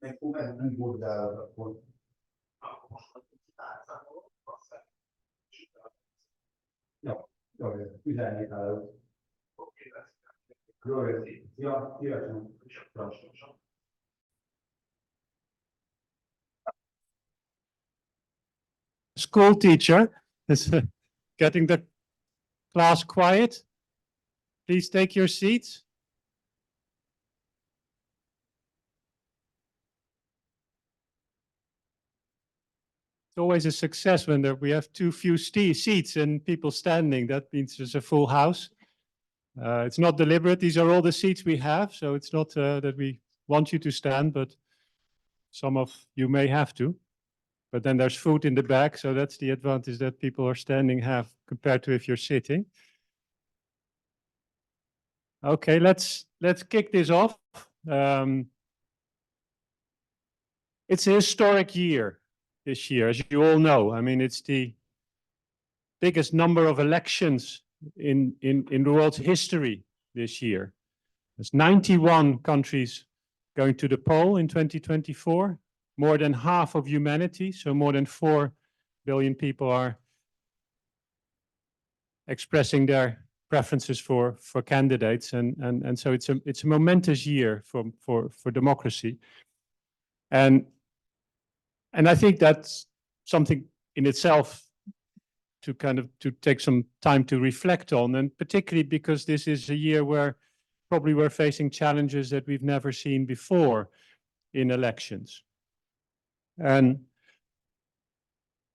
nem volt beállva akkor. Jó, üzenjék el. Jó, ja, jöjjön. School teacher is getting the class quiet. Please take your seats. It's always a success when we have too few seats and people standing. That means there's a full house. It's not deliberate. These are all the seats we have. So it's not that we want you to stand, but some of you may have to. But then there's food in the back. So that's the advantage that people are standing have compared to if you're sitting. Okay, let's kick this off. It's a historic year this year, as you all know. I mean, it's the biggest number of elections in the world's history this year. There's 91 countries going to the poll in 2024, more than half of humanity, so more than 4 billion people are expressing their preferences for candidates, and so it's a momentous year for democracy, and I think that's something in itself to take some time to reflect on, and particularly because this is a year where probably we're facing challenges that we've never seen before in elections. And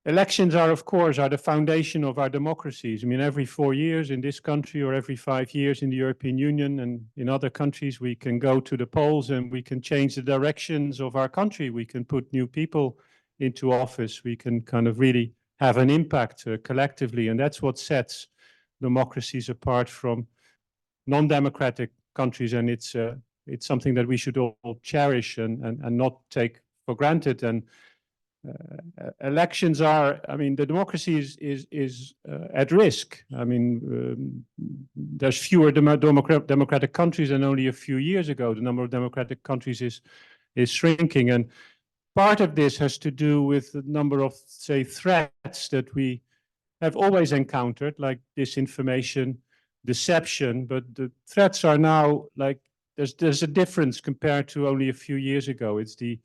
elections are, of course, the foundation of our democracies. I mean, every 4 years in this country or every 5 years in the European Union and in other countries, we can go to the polls and we can change the directions of our country. We can put new people into office. We can kind of really have an impact collectively. And that's what sets democracies apart from non-democratic countries. And it's something that we should all cherish and not take for granted. And elections are, I mean, the democracy is at risk. I mean, there's fewer democratic countries than only a few years ago. The number of democratic countries is shrinking. And part of this has to do with the number of, say, threats that we have always encountered, like disinformation, deception, but the threats are now like, there's a difference compared to only a few years ago. It's the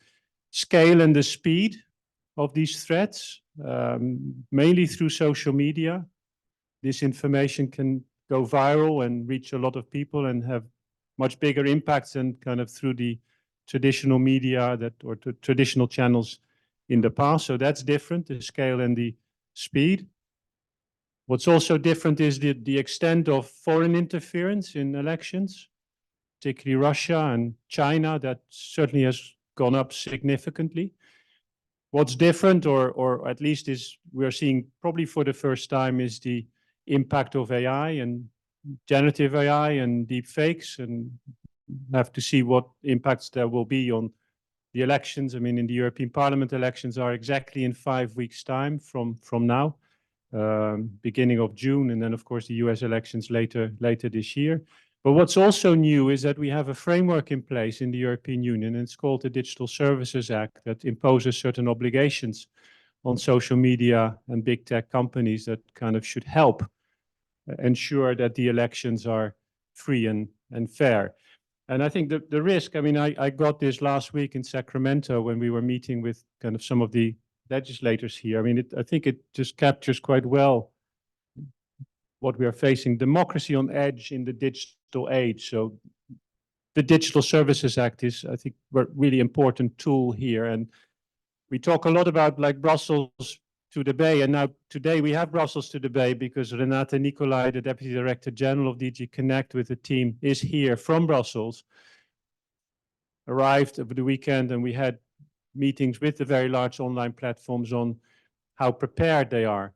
scale and the speed of these threats, mainly through social media. This information can go viral and reach a lot of people and have much bigger impacts than kind of through the traditional media or traditional channels in the past. So that's different, the scale and the speed. What's also different is the extent of foreign interference in elections, particularly Russia and China. That certainly has gone up significantly. What's different, or at least is we're seeing probably for the first time, is the impact of AI and generative AI and deep fakes, and have to see what impacts there will be on the elections. I mean, in the European Parliament, elections are exactly in 5 weeks' time from now, beginning of June, and then of course the US elections later this year. But what's also new is that we have a framework in place in the European Union, and it's called the Digital Services Act, that imposes certain obligations on social media and big tech companies that kind of should help ensure that the elections are free and fair. And I think the risk, I mean, I got this last week in Sacramento when we were meeting with kind of some of the legislators here. I mean, I think it just captures quite well what we are facing, democracy on edge in the digital age. So the Digital Services Act is, I think, a really important tool here. And we talk a lot about like Brussels to the Bay. And now today we have Brussels to the Bay because Renate Nicolai, the Deputy Director General of DG Connect with the team, is here from Brussels, arrived over the weekend, and we had meetings with the very large online platforms on how prepared they are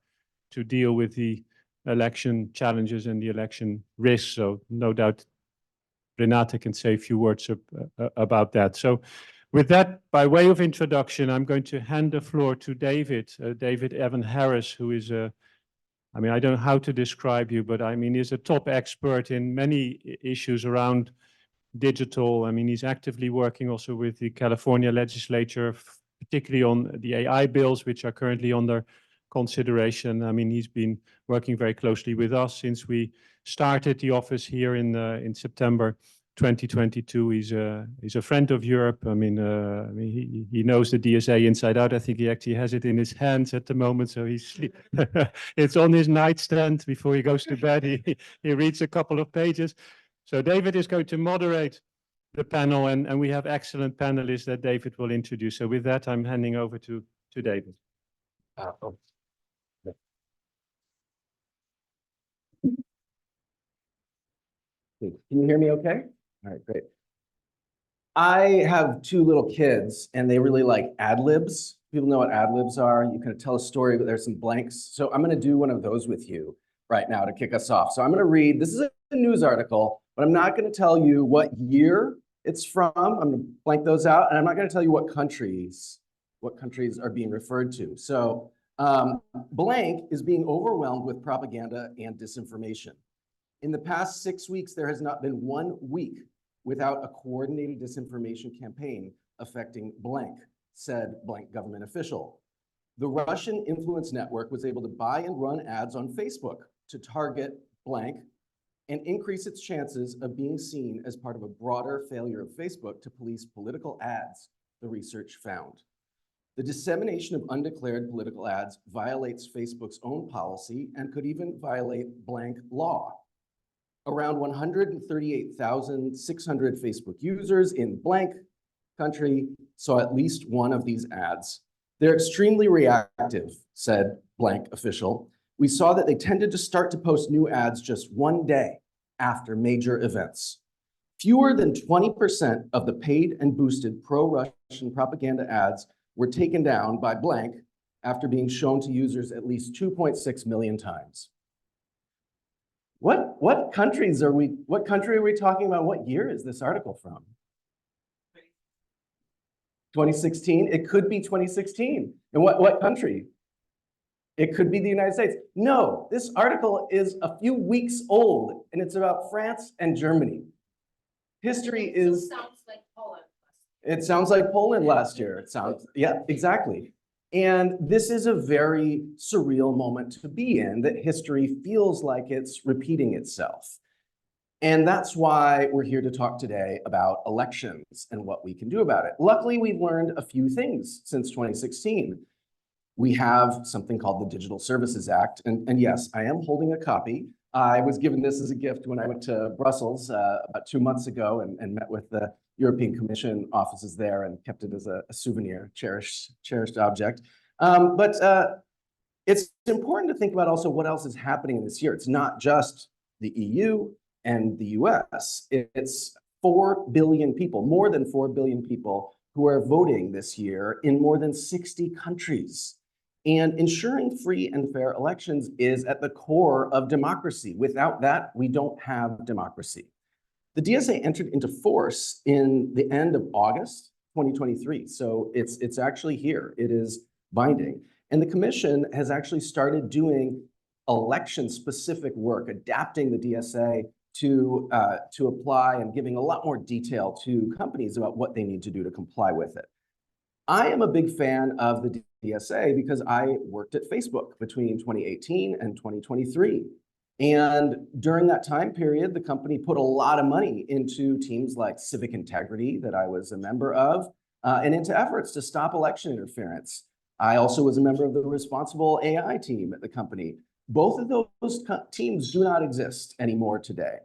to deal with the election challenges and the election risks. So no doubt Renate can say a few words about that. So with that, by way of introduction, I'm going to hand the floor to David Evan Harris, who is I mean, I don't know how to describe you, but I mean, he's a top expert in many issues around digital. I mean, he's actively working also with the California legislature, particularly on the AI bills, which are currently under consideration. I mean, he's been working very closely with us since we started the office here in September 2022. He's a friend of Europe. I mean, he knows the DSA inside out. I think he actually has it in his hands at the moment. So it's on his nightstand before he goes to bed. He reads a couple of pages. So David is going to moderate the panel, and we have excellent panelists that David will introduce. So with that, I'm handing over to David. Can you hear me okay? All right, great. I have two little kids and they really like ad libs. People know what ad libs are. You kind of tell a story, but there's some blanks. So I'm going to do one of those with you right now to kick us off. So I'm going to read, this is a news article, but I'm not going to tell you what year it's from. I'm going to blank those out, and I'm not going to tell you what countries are being referred to. So blank is being overwhelmed with propaganda and disinformation. In the past 6 weeks, there has not been 1 week without a coordinated disinformation campaign affecting blank, said blank government official. The Russian influence network was able to buy and run ads on Facebook to target blank and increase its chances of being seen as part of a broader failure of Facebook to police political ads, the research found. The dissemination of undeclared political ads violates Facebook's own policy and could even violate blank law. Around 138,600 Facebook users in blank country saw at least one of these ads. They're extremely reactive, said blank official. We saw that they tended to start to post new ads just 1 day after major events. Fewer than 20% of the paid and boosted pro-Russian propaganda ads were taken down by blank after being shown to users at least 2.6 million times. What country are we talking about? What year is this article from? 2016? It could be 2016. And what country? It could be the United States. No, this article is a few weeks old, and it's about France and Germany. History is... Sounds like Poland. It sounds like Poland last year. It sounds, yeah, exactly. And this is a very surreal moment to be in, that history feels like it's repeating itself. And that's why we're here to talk today about elections and what we can do about it. Luckily, we've learned a few things since 2016. We have something called the Digital Services Act. And yes, I am holding a copy. I was given this as a gift when I went to Brussels about 2 months ago and met with the European Commission offices there and kept it as a souvenir, cherished object. But it's important to think about also what else is happening this year. It's not just the EU and the US. It's 4 billion people, more than 4 billion people who are voting this year in more than 60 countries. And ensuring free and fair elections is at the core of democracy. Without that, we don't have democracy. The DSA entered into force in the end of August 2023. So it's actually here. It is binding. And the commission has actually started doing election-specific work, adapting the DSA to apply and giving a lot more detail to companies about what they need to do to comply with it. I am a big fan of the DSA because I worked at Facebook between 2018 and 2023. And during that time period, the company put a lot of money into teams like Civic Integrity, that I was a member of, and into efforts to stop election interference. I also was a member of the responsible AI team at the company. Both of those teams do not exist anymore today.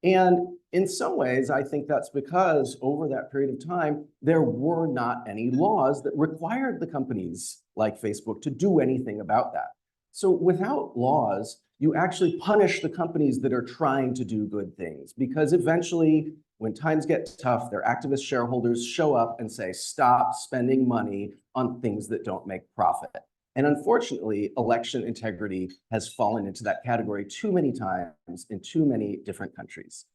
And in some ways, I think that's because over that period of time, there were not any laws that required the companies like Facebook to do anything about that. So without laws, you actually punish the companies that are trying to do good things, because eventually, when times get tough, their activist shareholders show up and say, stop spending money on things that don't make profit. And unfortunately, election integrity has fallen into that category too many times in too many different countries.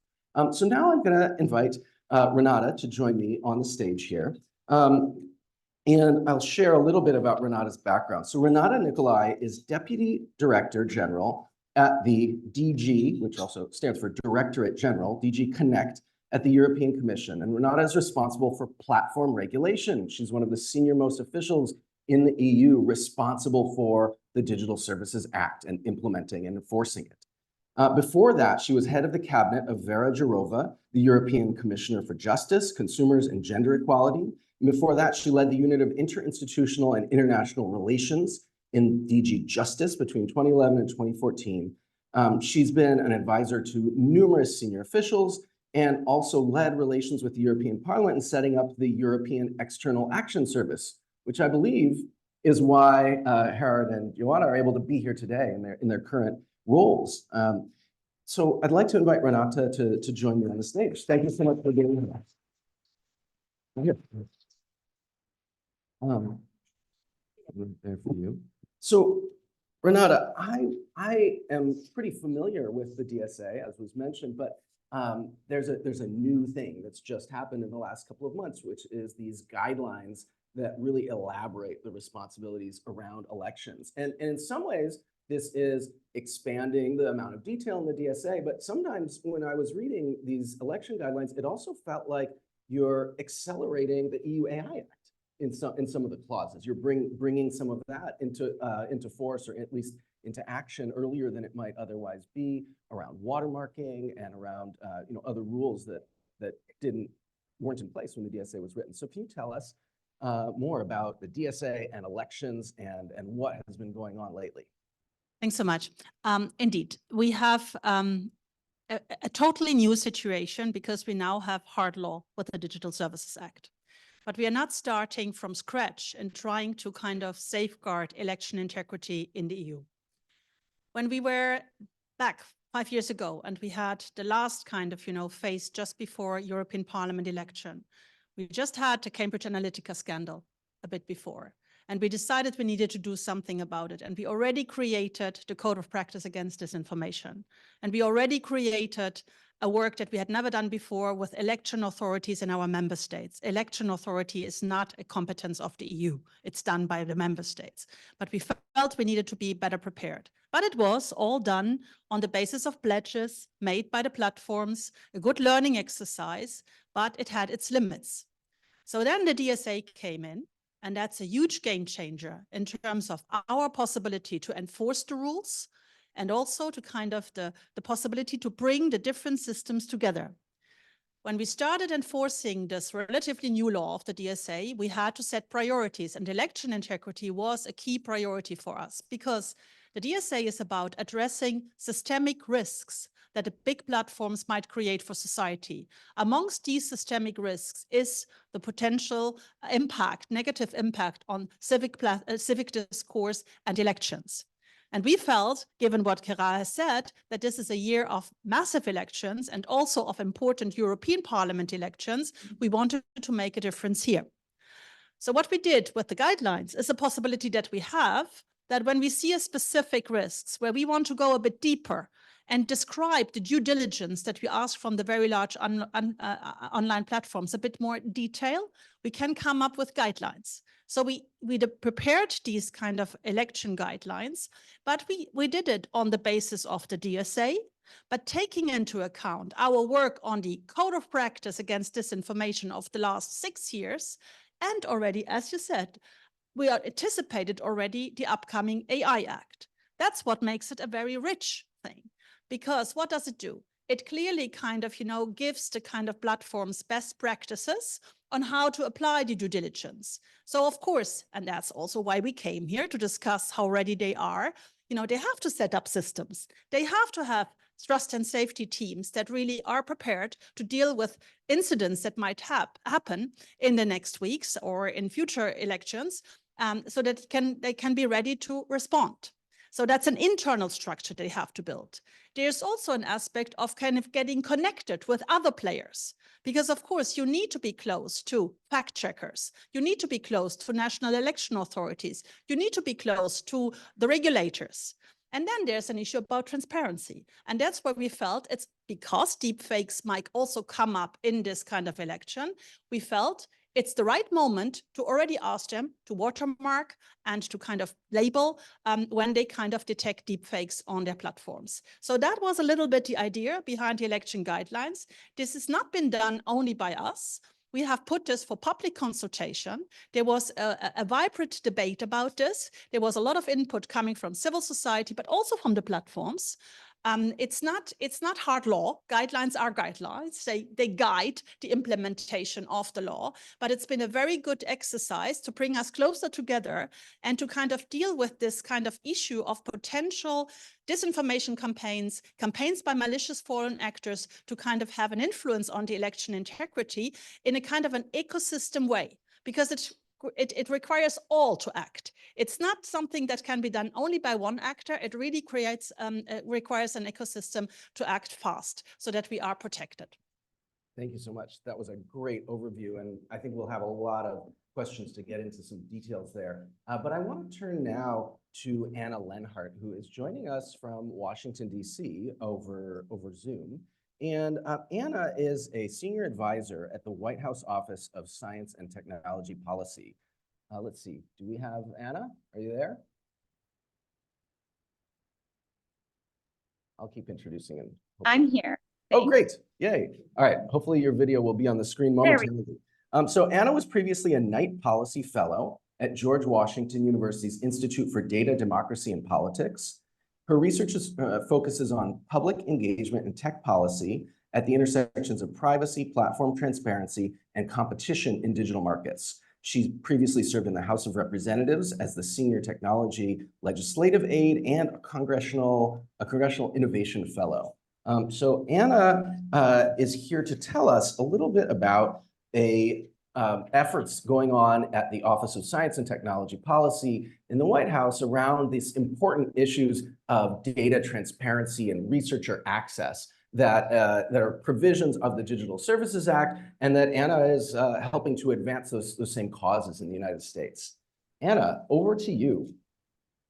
So now I'm going to invite Renata to join me on the stage here. And I'll share a little bit about Renata's background. So Renata Nicolai is Deputy Director General at the DG, which also stands for Directorate General, DG Connect, at the European Commission, and Renata is responsible for platform regulation. She's one of the senior-most officials in the EU responsible for the Digital Services Act and implementing and enforcing it. Before that, she was head of the cabinet of Vera Jourova, the European Commissioner for Justice, Consumers, and Gender Equality. And before that, she led the unit of interinstitutional and international relations in DG Justice between 2011 and 2014. She's been an advisor to numerous senior officials and also led relations with the European Parliament in setting up the European External Action Service, which I believe is why Harald and Joanna are able to be here today in their current roles. So I'd like to invite Renata to join me on the stage. Thank you so much for being with us. Here. Right there for you. So Renata, I am pretty familiar with the DSA, as was mentioned, but there's a new thing that's just happened in the last couple of months, which is these guidelines that really elaborate the responsibilities around elections. And in some ways, this is expanding the amount of detail in the DSA, but sometimes when I was reading these election guidelines, it also felt like you're accelerating the EU AI Act in some of the clauses. You're bringing some of that into force, or at least into action earlier than it might otherwise be, around watermarking and around other rules that weren't in place when the DSA was written. So can you tell us more about the DSA and elections and what has been going on lately? Thanks so much. Indeed, we have a totally new situation because we now have hard law with the Digital Services Act. But we are not starting from scratch and trying to kind of safeguard election integrity in the EU. When we were back 5 years ago and we had the last kind of, phase just before European Parliament election, we just had the Cambridge Analytica scandal a bit before. And we decided we needed to do something about it. And we already created the Code of Practice Against Disinformation. And we already created a work that we had never done before with election authorities in our member states. Election authority is not a competence of the EU. It's done by the member states. But we felt we needed to be better prepared. But it was all done on the basis of pledges made by the platforms, a good learning exercise, but it had its limits. So then the DSA came in. And that's a huge game changer in terms of our possibility to enforce the rules and also to kind of the possibility to bring the different systems together. When we started enforcing this relatively new law of the DSA, we had to set priorities, and election integrity was a key priority for us because the DSA is about addressing systemic risks that the big platforms might create for society. Amongst these systemic risks is the potential impact, negative impact on civic discourse and elections. And we felt, given what Kira has said, that this is a year of massive elections and also of important European Parliament elections. We wanted to make a difference here. So what we did with the guidelines is a possibility that we have that when we see a specific risks where we want to go a bit deeper and describe the due diligence that we ask from the very large online platforms a bit more detail, we can come up with guidelines. So we prepared these kind of election guidelines, but we did it on the basis of the DSA, but taking into account our work on the Code of Practice Against Disinformation of the last 6 years, and already, as you said, we are anticipated already the upcoming AI Act. That's what makes it a very rich thing. Because what does it do? It clearly kind of, gives the kind of platforms best practices on how to apply the due diligence. So of course, and that's also why we came here to discuss how ready they are, they have to set up systems. They have to have trust and safety teams that really are prepared to deal with incidents that might happen in the next weeks or in future elections, so that they can be ready to respond. So that's an internal structure they have to build. There's also an aspect of kind of getting connected with other players, because of course you need to be close to fact checkers. You need to be close to national election authorities. You need to be close to the regulators. And then there's an issue about transparency. And that's where we felt it's because deepfakes might also come up in this kind of election. We felt it's the right moment to already ask them to watermark and to kind of label when they kind of detect deepfakes on their platforms. So that was a little bit the idea behind the election guidelines. This has not been done only by us. We have put this for public consultation. There was a vibrant debate about this. There was a lot of input coming from civil society, but also from the platforms. It's not hard law. Guidelines are guidelines. They guide the implementation of the law, but it's been a very good exercise to bring us closer together and to kind of deal with this kind of issue of potential disinformation campaigns, campaigns by malicious foreign actors to kind of have an influence on the election integrity in a kind of an ecosystem way, because it requires all to act. It's not something that can be done only by one actor. It really requires an ecosystem to act fast so that we are protected. Thank you so much. That was a great overview, and I think we'll have a lot of questions to get into some details there. But I want to turn now to Anna Lenhart, who is joining us from Washington, D.C. over Zoom. And Anna is a senior advisor at the White House Office of Science and Technology Policy. Let's see, do we have Anna? Are you there? I'll keep introducing him. I'm here. Oh, great. Yay. All right. Hopefully your video will be on the screen momentarily. So Anna was previously a Knight Policy Fellow at George Washington University's Institute for Data, Democracy, and Politics. Her research focuses on public engagement and tech policy at the intersections of privacy, platform transparency, and competition in digital markets. She previously served in the House of Representatives as the Senior Technology Legislative Aide and a Congressional Innovation Fellow. So Anna is here to tell us a little bit about efforts going on at the Office of Science and Technology Policy in the White House around these important issues of data transparency and researcher access that are provisions of the Digital Services Act, and that Anna is helping to advance those same causes in the United States. Anna, over to you.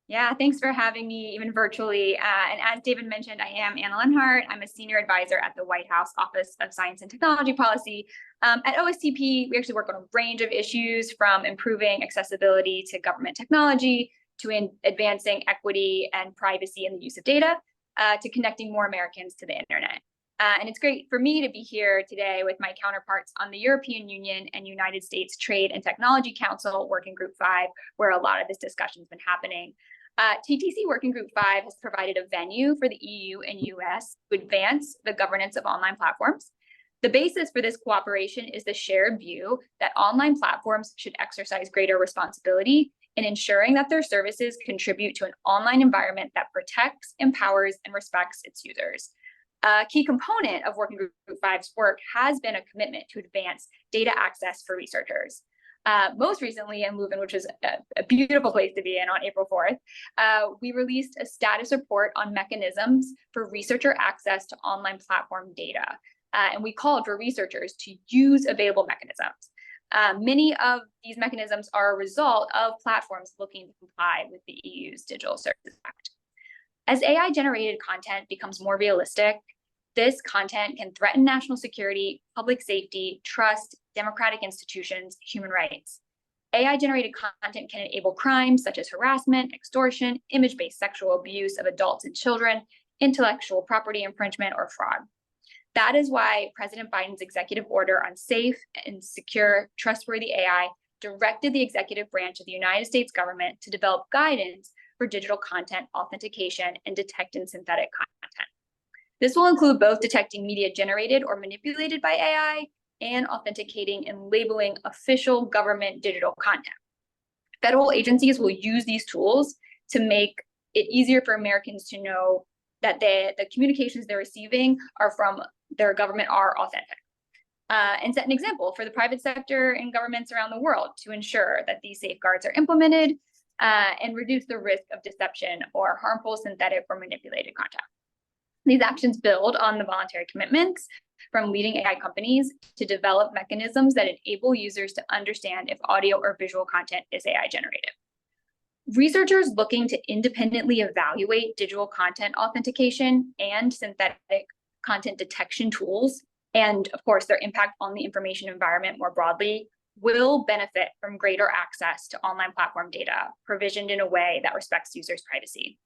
Yeah, thanks for having me, even virtually. And as David mentioned, I am Anna Lenhart. I'm a senior advisor at the White House Office of Science and Technology Policy. At OSTP, we actually work on a range of issues, from improving accessibility to government technology, to advancing equity and privacy in the use of data, to connecting more Americans to the internet. And it's great for me to be here today with my counterparts on the European Union and United States Trade and Technology Council Working Group 5, where a lot of this discussion has been happening. TTC Working Group 5 has provided a venue for the EU and US to advance the governance of online platforms. The basis for this cooperation is the shared view that online platforms should exercise greater responsibility in ensuring that their services contribute to an online environment that protects, empowers, and respects its users. A key component of Working Group 5's work has been a commitment to advance data access for researchers. Most recently in Leuven, which is a beautiful place to be in, on April 4th, we released a status report on mechanisms for researcher access to online platform data. And we called for researchers to use available mechanisms. Many of these mechanisms are a result of platforms looking to comply with the EU's Digital Services Act. As AI-generated content becomes more realistic, this content can threaten national security, public safety, trust, democratic institutions, human rights. AI-generated content can enable crimes such as harassment, extortion, image-based sexual abuse of adults and children, intellectual property infringement, or fraud. That is why President Biden's executive order on safe and secure, trustworthy AI directed the executive branch of the United States government to develop guidance for digital content authentication and detecting synthetic content. This will include both detecting media generated or manipulated by AI and authenticating and labeling official government digital content. Federal agencies will use these tools to make it easier for Americans to know that the communications they're receiving are from their government are authentic. And set an example for the private sector and governments around the world to ensure that these safeguards are implemented and reduce the risk of deception or harmful synthetic or manipulated content. These actions build on the voluntary commitments from leading AI companies to develop mechanisms that enable users to understand if audio or visual content is AI generated. Researchers looking to independently evaluate digital content authentication and synthetic content detection tools, and of course their impact on the information environment more broadly, will benefit from greater access to online platform data provisioned in a way that respects users' privacy.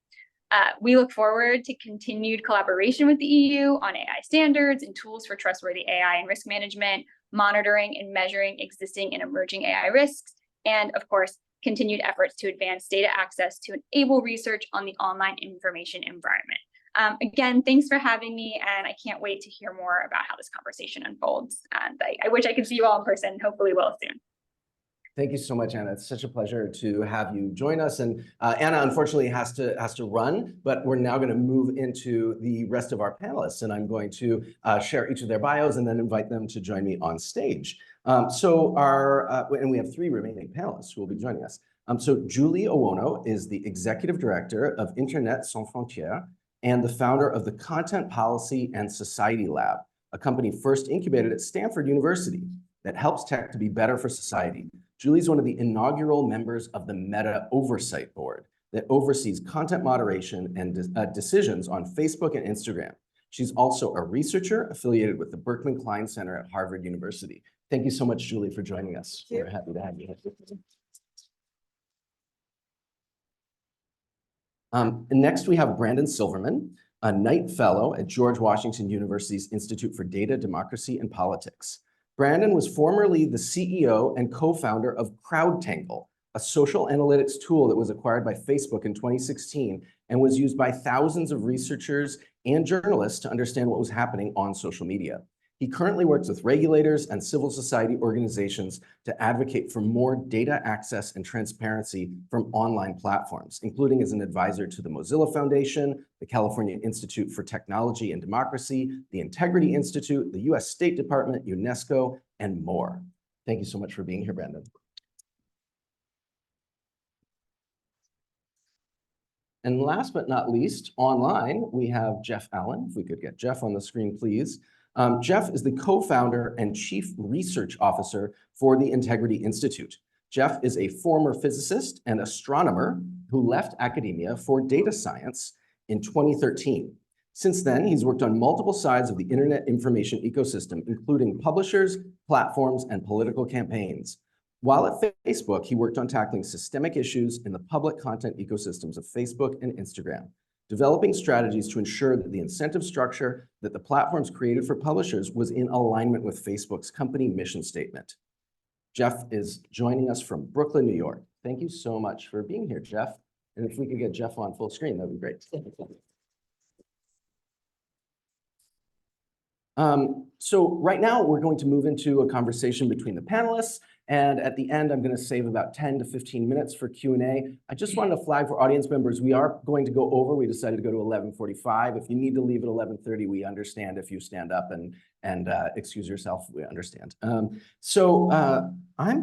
We look forward to continued collaboration with the EU on AI standards and tools for trustworthy AI and risk management, monitoring and measuring existing and emerging AI risks, and of course, continued efforts to advance data access to enable research on the online information environment. Again, thanks for having me, and I can't wait to hear more about how this conversation unfolds. And I wish I could see you all in person, hopefully will soon. Thank you so much, Anna. It's such a pleasure to have you join us. And Anna, unfortunately, has to run, but we're now going to move into the rest of our panelists, and I'm going to share each of their bios and then invite them to join me on stage. And we have 3 remaining panelists who will be joining us. So Julie Owono is the Executive Director of Internet Sans Frontières and the founder of the Content Policy and Society Lab, a company first incubated at Stanford University that helps tech to be better for society. Julie's one of the inaugural members of the Meta Oversight Board that oversees content moderation and decisions on Facebook and Instagram. She's also a researcher affiliated with the Berkman Klein Center at Harvard University. Thank you so much, Julie, for joining us. We're happy to have you. Next, we have Brandon Silverman, a Knight Fellow at George Washington University's Institute for Data, Democracy, and Politics. Brandon was formerly the CEO and co-founder of CrowdTangle, a social analytics tool that was acquired by Facebook in 2016 and was used by thousands of researchers and journalists to understand what was happening on social media. He currently works with regulators and civil society organizations to advocate for more data access and transparency from online platforms, including as an advisor to the Mozilla Foundation, the California Institute for Technology and Democracy, the Integrity Institute, the US State Department, UNESCO, and more. Thank you so much for being here, Brandon. And last but not least, online, we have Jeff Allen. If we could get Jeff on the screen, please. Jeff is the co-founder and chief research officer for the Integrity Institute. Jeff is a former physicist and astronomer who left academia for data science in 2013. Since then, he's worked on multiple sides of the internet information ecosystem, including publishers, platforms, and political campaigns. While at Facebook, he worked on tackling systemic issues in the public content ecosystems of Facebook and Instagram, developing strategies to ensure that the incentive structure that the platforms created for publishers was in alignment with Facebook's company mission statement. Jeff is joining us from Brooklyn, New York. Thank you so much for being here, Jeff. And if we could get Jeff on full screen, that'd be great. So right now, we're going to move into a conversation between the panelists. And at the end, I'm going to save about 10 to 15 minutes for Q&A. I just wanted to flag for audience members, we are going to go over. We decided to go to 11:45. If you need to leave at 11:30, we understand if you stand up and excuse yourself, we understand. I'm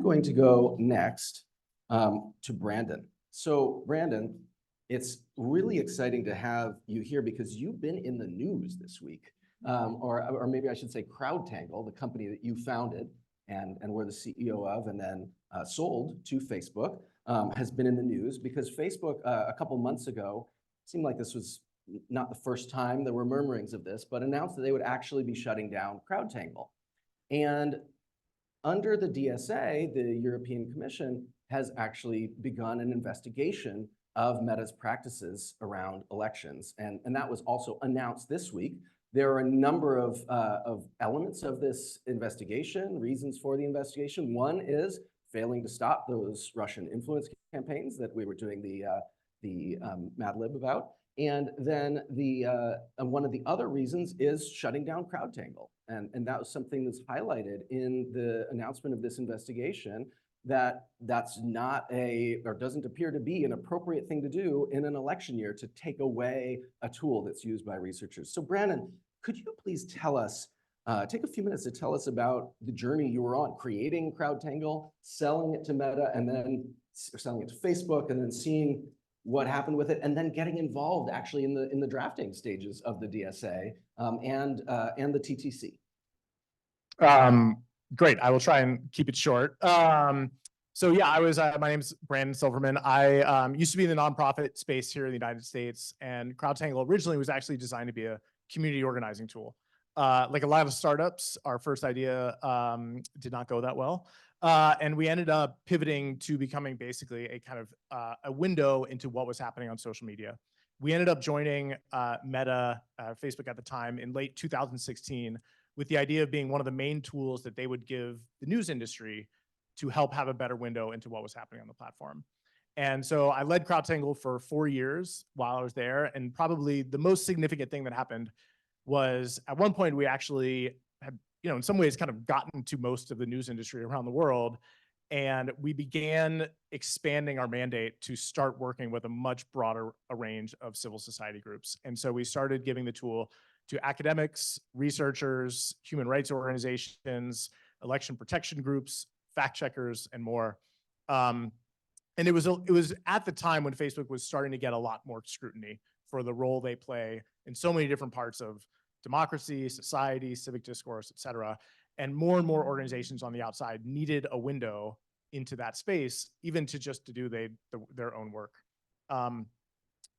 going to go next to Brandon. So Brandon, it's really exciting to have you here because you've been in the news this week. Or maybe I should say CrowdTangle, the company that you founded and were the CEO of and then sold to Facebook, has been in the news because Facebook a couple months ago, seemed like this was not the first time there were murmurings of this, but announced that they would actually be shutting down CrowdTangle. And under the DSA, the European Commission has actually begun an investigation of Meta's practices around elections. And that was also announced this week. There are a number of elements of this investigation, reasons for the investigation. One is failing to stop those Russian influence campaigns that we were doing the Mad Lib about. And then one of the other reasons is shutting down CrowdTangle. And that was something that's highlighted in the announcement of this investigation, that's not or doesn't appear to be an appropriate thing to do in an election year to take away a tool that's used by researchers. So Brandon, could you please tell us, take a few minutes to tell us about the journey you were on, creating CrowdTangle, selling it to Meta, and then selling it to Facebook, and then seeing what happened with it, and then getting involved actually in the drafting stages of the DSA and the TTC. Great. I will try and keep it short. So yeah, my name's Brandon Silverman. I used to be in the nonprofit space here in the United States, and CrowdTangle originally was actually designed to be a community organizing tool. like a lot of startups, our first idea did not go that well. And we ended up pivoting to becoming basically a kind of a window into what was happening on social media. We ended up joining Meta, Facebook at the time, in late 2016 with the idea of being one of the main tools that they would give the news industry to help have a better window into what was happening on the platform. And so I led CrowdTangle for 4 years while I was there. And probably the most significant thing that happened was at one point we actually had, in some ways kind of gotten to most of the news industry around the world. And we began expanding our mandate to start working with a much broader range of civil society groups. And so we started giving the tool to academics, researchers, human rights organizations, election protection groups, fact checkers, and more. And it was at the time when Facebook was starting to get a lot more scrutiny for the role they play in so many different parts of democracy, society, civic discourse, et cetera. And more organizations on the outside needed a window into that space, even to just to do their own work.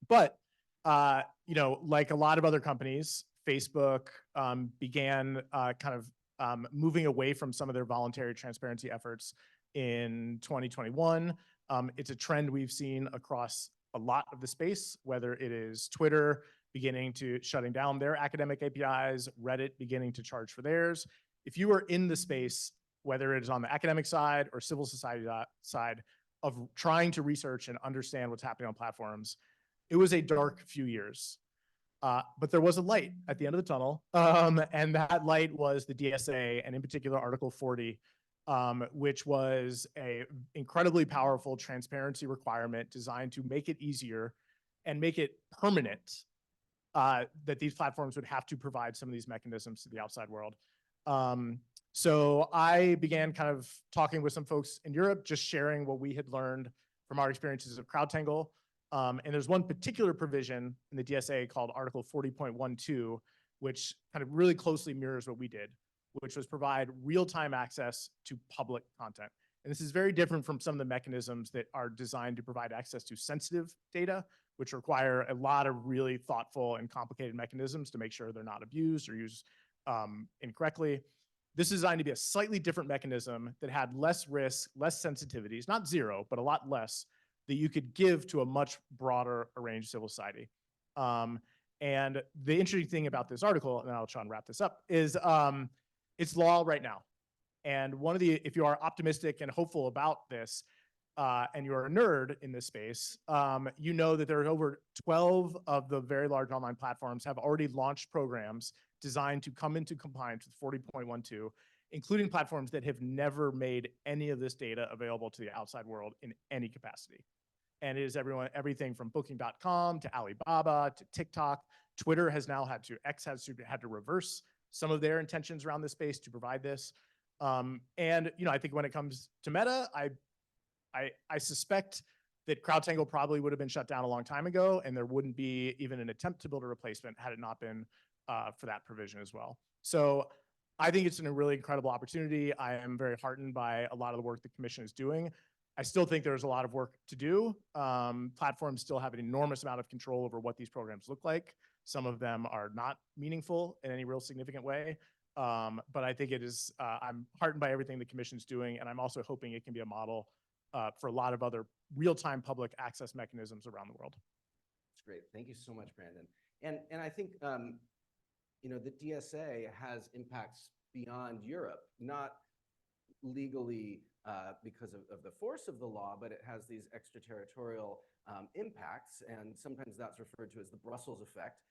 But like a lot of other companies, Facebook began kind of moving away from some of their voluntary transparency efforts in 2021. It's a trend we've seen across a lot of the space, whether it is Twitter beginning to shutting down their academic APIs, Reddit beginning to charge for theirs. If you are in the space, whether it is on the academic side or civil society side of trying to research and understand what's happening on platforms, it was a dark few years. But there was a light at the end of the tunnel, and that light was the DSA, and in particular Article 40, which was an incredibly powerful transparency requirement designed to make it easier and make it permanent that these platforms would have to provide some of these mechanisms to the outside world. So I began kind of talking with some folks in Europe, just sharing what we had learned from our experiences of CrowdTangle. And there's one particular provision in the DSA called Article 40.12, which kind of really closely mirrors what we did, which was provide real-time access to public content. And this is very different from some of the mechanisms that are designed to provide access to sensitive data, which require a lot of really thoughtful and complicated mechanisms to make sure they're not abused or used incorrectly. This is designed to be a slightly different mechanism that had less risk, less sensitivities, not zero, but a lot less, that you could give to a much broader range of civil society. And the interesting thing about this article, and I'll try and wrap this up, is it's law right now. And if you are optimistic and hopeful about this, and you're a nerd in this space, you know that there are over 12 of the very large online platforms have already launched programs designed to come into compliance with 40.12, including platforms that have never made any of this data available to the outside world in any capacity. And it is everything from Booking.com to Alibaba to TikTok. Twitter has now X has had to reverse some of their intentions around this space to provide this. And I think when it comes to Meta, I suspect that CrowdTangle probably would have been shut down a long time ago, and there wouldn't be even an attempt to build a replacement had it not been for that provision as well. So I think it's a really incredible opportunity. I am very heartened by a lot of the work the commission is doing. I still think there's a lot of work to do. Platforms still have an enormous amount of control over what these programs look like. Some of them are not meaningful in any real significant way. But I think it is, I'm heartened by everything the commission's doing, and I'm also hoping it can be a model for a lot of other real-time public access mechanisms around the world. That's great. Thank you so much, Brandon. And I think, the DSA has impacts beyond Europe, not legally because of the force of the law, but it has these extraterritorial impacts, and sometimes that's referred to as the Brussels effect.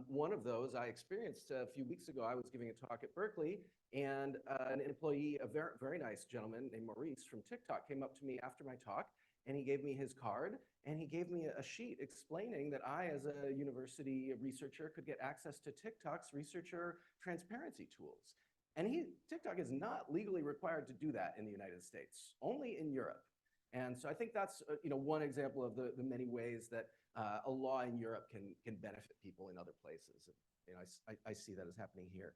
One of those I experienced a few weeks ago. I was giving a talk at Berkeley, and an employee, a very, very nice gentleman named Maurice from TikTok, came up to me after my talk, and he gave me his card, and he gave me a sheet explaining that I, as a university researcher, could get access to TikTok's researcher transparency tools. And TikTok is not legally required to do that in the United States, only in Europe. And so I think that's one example of the many ways that a law in Europe can benefit people in other places. I see that as happening here.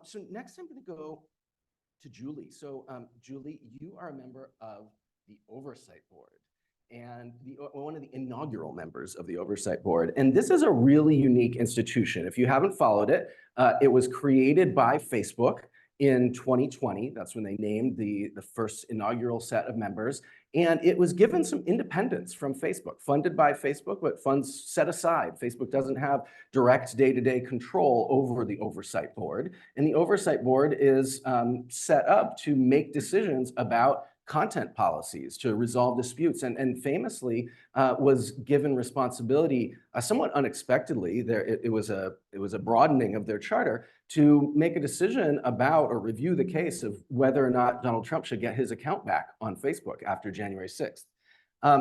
So next I'm going to go to Julie. So Julie, you are a member of the oversight board. and one of the inaugural members of the Oversight Board. And this is a really unique institution. If you haven't followed it, it was created by Facebook in 2020. That's when they named the first inaugural set of members. And it was given some independence from Facebook, funded by Facebook, but funds set aside. Facebook doesn't have direct day-to-day control over the Oversight Board. And the Oversight Board is set up to make decisions about content policies, to resolve disputes, and famously was given responsibility somewhat unexpectedly. It was a broadening of their charter to make a decision about or review the case of whether or not Donald Trump should get his account back on Facebook after January 6th.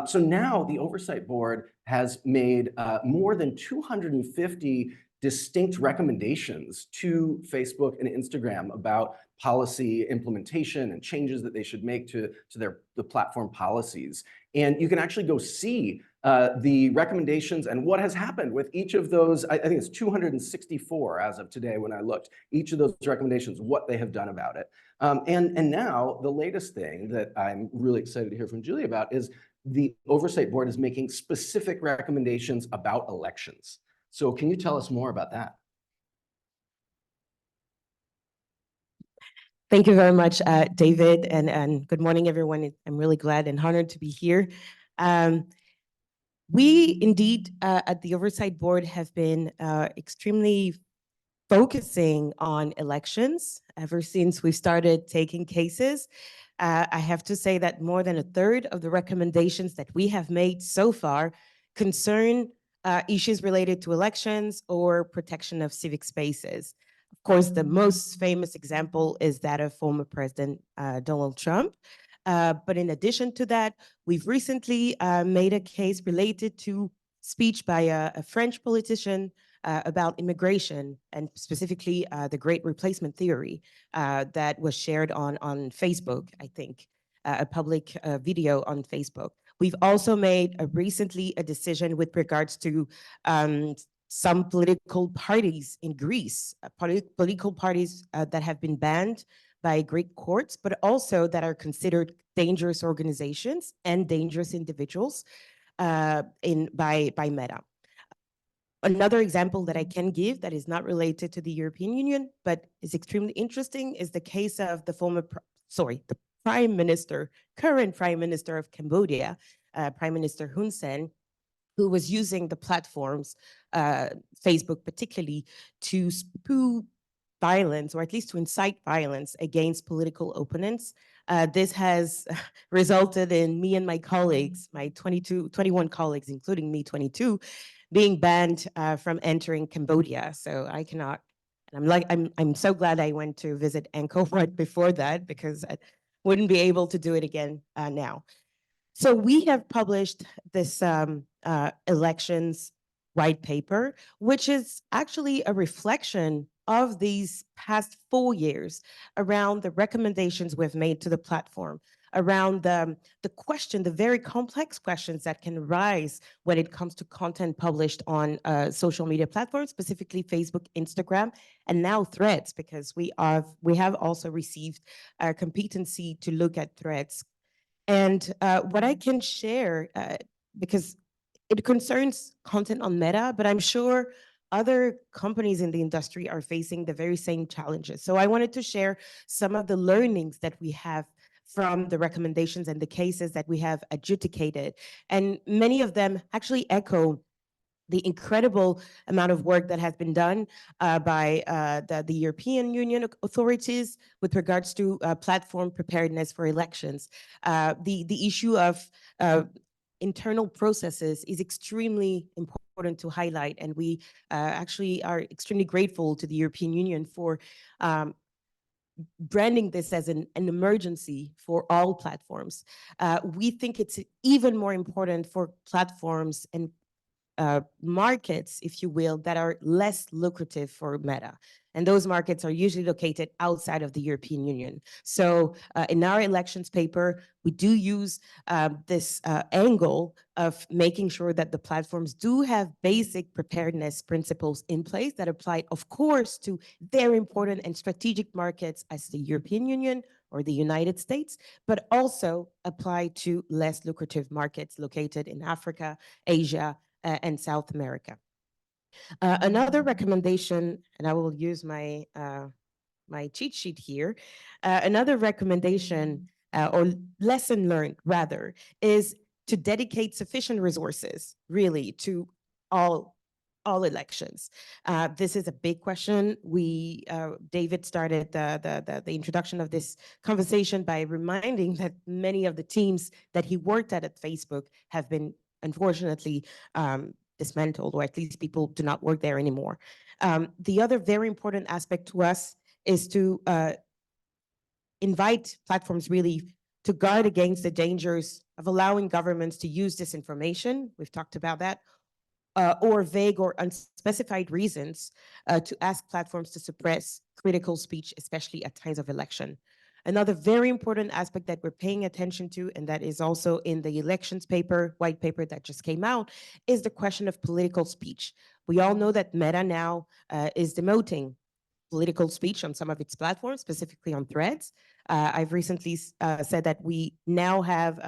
So now the Oversight Board has made more than 250 distinct recommendations to Facebook and Instagram about policy implementation and changes that they should make to the platform policies. And you can actually go see the recommendations and what has happened with each of those. I think it's 264 as of today when I looked, each of those recommendations, what they have done about it. And now the latest thing that I'm really excited to hear from Julie about is the Oversight Board is making specific recommendations about elections. So can you tell us more about that? Thank you very much, David, and good morning, everyone. I'm really glad and honored to be here. We indeed, at the Oversight Board, have been extremely focusing on elections ever since we started taking cases. I have to say that more than a third of the recommendations that we have made so far concern issues related to elections or protection of civic spaces. Of course, the most famous example is that of former President Donald Trump. But in addition to that, we've recently made a case related to speech by a French politician about immigration, and specifically the Great Replacement Theory that was shared on Facebook, I think, a public video on Facebook. We've also made recently a decision with regards to some political parties in Greece, political parties that have been banned by Greek courts, but also that are considered dangerous organizations and dangerous individuals by Meta. Another example that I can give that is not related to the European Union, but is extremely interesting, is the case of the the Prime Minister, current Prime Minister of Cambodia, Prime Minister Hun Sen, who was using the platforms, Facebook particularly, to spew violence, or at least to incite violence against political opponents. This has resulted in me and my colleagues, my 21 colleagues, including me, 22, being banned from entering Cambodia. So I cannot, and I'm so glad I went to visit Angkor Wat before that, because I wouldn't be able to do it again now. So we have published this elections white paper, which is actually a reflection of these past 4 years around the recommendations we've made to the platform, around the very complex questions that can arise when it comes to content published on social media platforms, specifically Facebook, Instagram, and now Threads, because we have also received a competency to look at Threads. And what I can share, because it concerns content on Meta, but I'm sure other companies in the industry are facing the very same challenges. So I wanted to share some of the learnings that we have from the recommendations and the cases that we have adjudicated. And many of them actually echo the incredible amount of work that has been done by the European Union authorities with regards to platform preparedness for elections. The issue of internal processes is extremely important to highlight, and we actually are extremely grateful to the European Union for branding this as an emergency for all platforms. We think it's even more important for platforms and markets, if you will, that are less lucrative for Meta. And those markets are usually located outside of the European Union. So in our elections paper, we do use this angle of making sure that the platforms do have basic preparedness principles in place that apply, of course, to very important and strategic markets as the European Union, or the United States, but also apply to less lucrative markets located in Africa, Asia, and South America. Another recommendation, and I will use my my cheat sheet here. Another recommendation or lesson learned rather is to dedicate sufficient resources really to all elections. This is a big question. David started the introduction of this conversation by reminding that many of the teams that he worked at Facebook have been unfortunately dismantled, or at least people do not work there anymore. The other very important aspect to us is to invite platforms really to guard against the dangers of allowing governments to use disinformation. We've talked about that. Or vague or unspecified reasons to ask platforms to suppress critical speech, especially at times of election. Another very important aspect that we're paying attention to, and that is also in the elections white paper that just came out, is the question of political speech. We all know that Meta now is demoting political speech on some of its platforms, specifically on Threads. I've recently said that we now have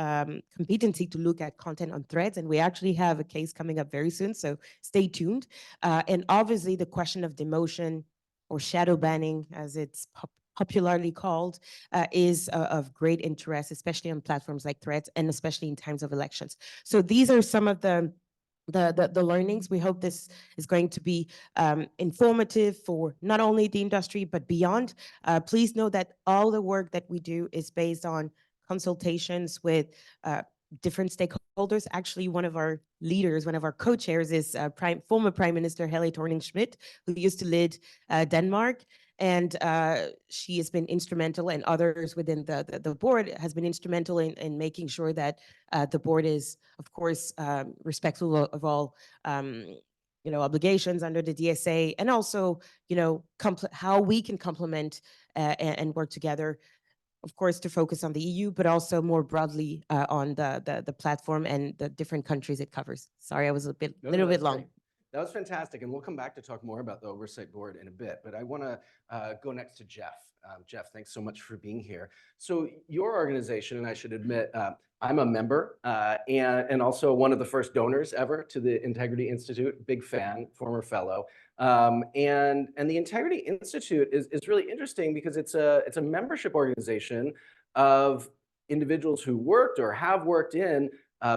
competency to look at content on Threads, and we actually have a case coming up very soon, so stay tuned. And obviously the question of demotion or shadow banning, as it's popularly called, is of great interest, especially on platforms like Threads, and especially in times of elections. So these are some of the learnings. We hope this is going to be informative for not only the industry, but beyond. Please know that all the work that we do is based on consultations with different stakeholders. Actually, one of our leaders, one of our co-chairs is former Prime Minister Helle Thorning-Schmidt, who used to lead Denmark. And she has been instrumental, and others within the board has been instrumental in making sure that the board is, of course, respectful of all obligations under the DSA, and also how we can complement and work together, of course, to focus on the EU, but also more broadly on the platform and the different countries it covers. Sorry, I was a little bit long. Great. That was fantastic, and we'll come back to talk more about the Oversight Board in a bit, but I want to go next to Jeff. Jeff, thanks so much for being here. So your organization, and I should admit, I'm a member and also one of the first donors ever to the Integrity Institute, big fan, former fellow. And the Integrity Institute is really interesting because it's a membership organization of individuals who worked or have worked in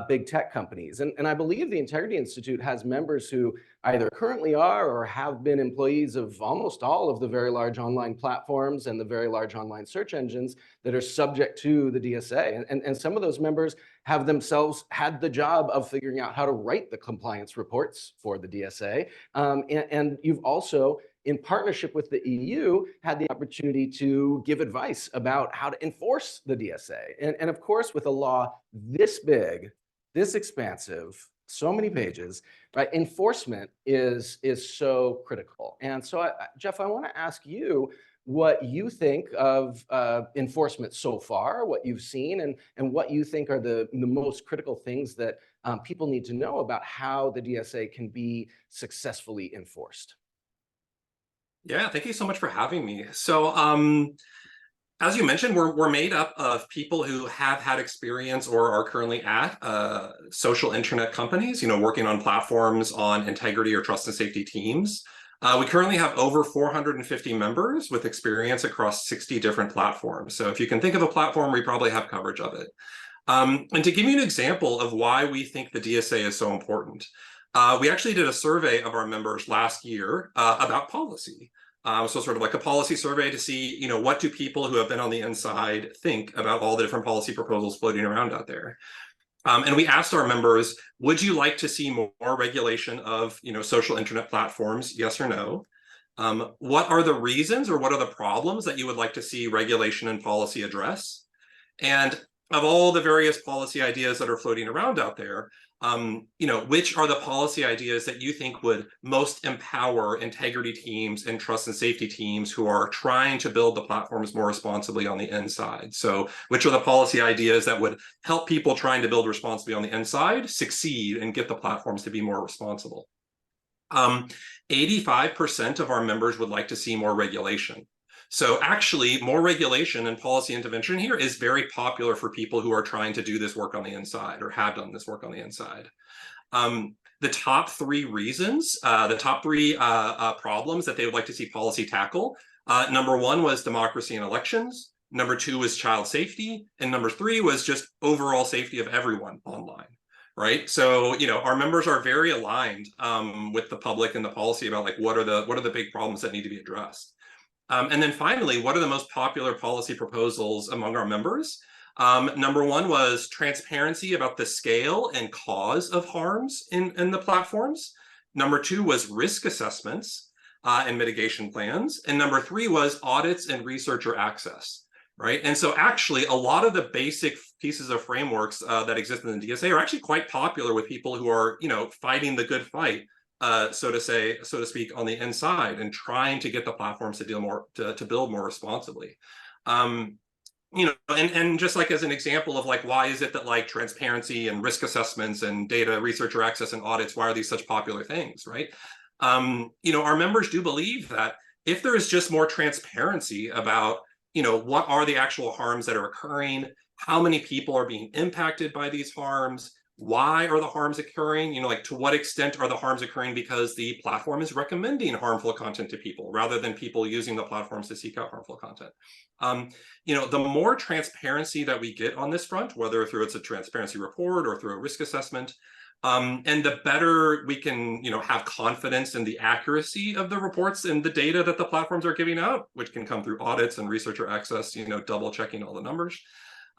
big tech companies. And I believe the Integrity Institute has members who either currently are or have been employees of almost all of the very large online platforms and the very large online search engines that are subject to the DSA. And some of those members have themselves had the job of figuring out how to write the compliance reports for the DSA. And you've also, in partnership with the EU, had the opportunity to give advice about how to enforce the DSA. And of course, with a law this big, this expansive, so many pages, right? Enforcement is so critical. And so, Jeff, I want to ask you what you think of enforcement so far, what you've seen, and what you think are the most critical things that people need to know about how the DSA can be successfully enforced. Yeah, thank you so much for having me. So as you mentioned, we're made up of people who have had experience or are currently at social internet companies, working on platforms on integrity or trust and safety teams. We currently have over 450 members with experience across 60 different platforms. So if you can think of a platform, we probably have coverage of it. And to give you an example of why we think the DSA is so important, we actually did a survey of our members last year about policy. So sort of like a policy survey to see, what do people who have been on the inside think about all the different policy proposals floating around out there. And we asked our members, would you like to see more regulation of, social internet platforms? Yes or no? What are the reasons or what are the problems that you would like to see regulation and policy address? And of all the various policy ideas that are floating around out there, which are the policy ideas that you think would most empower integrity teams and trust and safety teams who are trying to build the platforms more responsibly on the inside? So which are the policy ideas that would help people trying to build responsibly on the inside succeed and get the platforms to be more responsible? 85% of our members would like to see more regulation. So actually, more regulation and policy intervention here is very popular for people who are trying to do this work on the inside or have done this work on the inside. The top three reasons, the top three problems that they would like to see policy tackle, number one was democracy and elections. Number two was child safety. And number three was just overall safety of everyone online. Right. So, you know, our members are very aligned with the public and the policy about like what are the big problems that need to be addressed. And then finally, what are the most popular policy proposals among our members? Number one was transparency about the scale and cause of harms in the platforms. Number two was risk assessments and mitigation plans. And number three was audits and researcher access. Right. And so actually, a lot of the basic pieces of frameworks that exist in the DSA are actually quite popular with people who are, you know, fighting the good fight, so to speak, on the inside and trying to get the platforms to deal more to build more responsibly. You know, and just like as an example of like, why is it that like transparency and risk assessments and data researcher access and audits, why are these such popular things, right? You know, our members do believe that if there is just more transparency about, you know, what are the actual harms that are occurring, how many people are being impacted by these harms, why are the harms occurring, you know, like to what extent are the harms occurring because the platform is recommending harmful content to people rather than people using the platforms to seek out harmful content. You know, the more transparency that we get on this front, whether through it's a transparency report or through a risk assessment, and the better we can, you know, have confidence in the accuracy of the reports and the data that the platforms are giving out, which can come through audits and researcher access, you know, double checking all the numbers.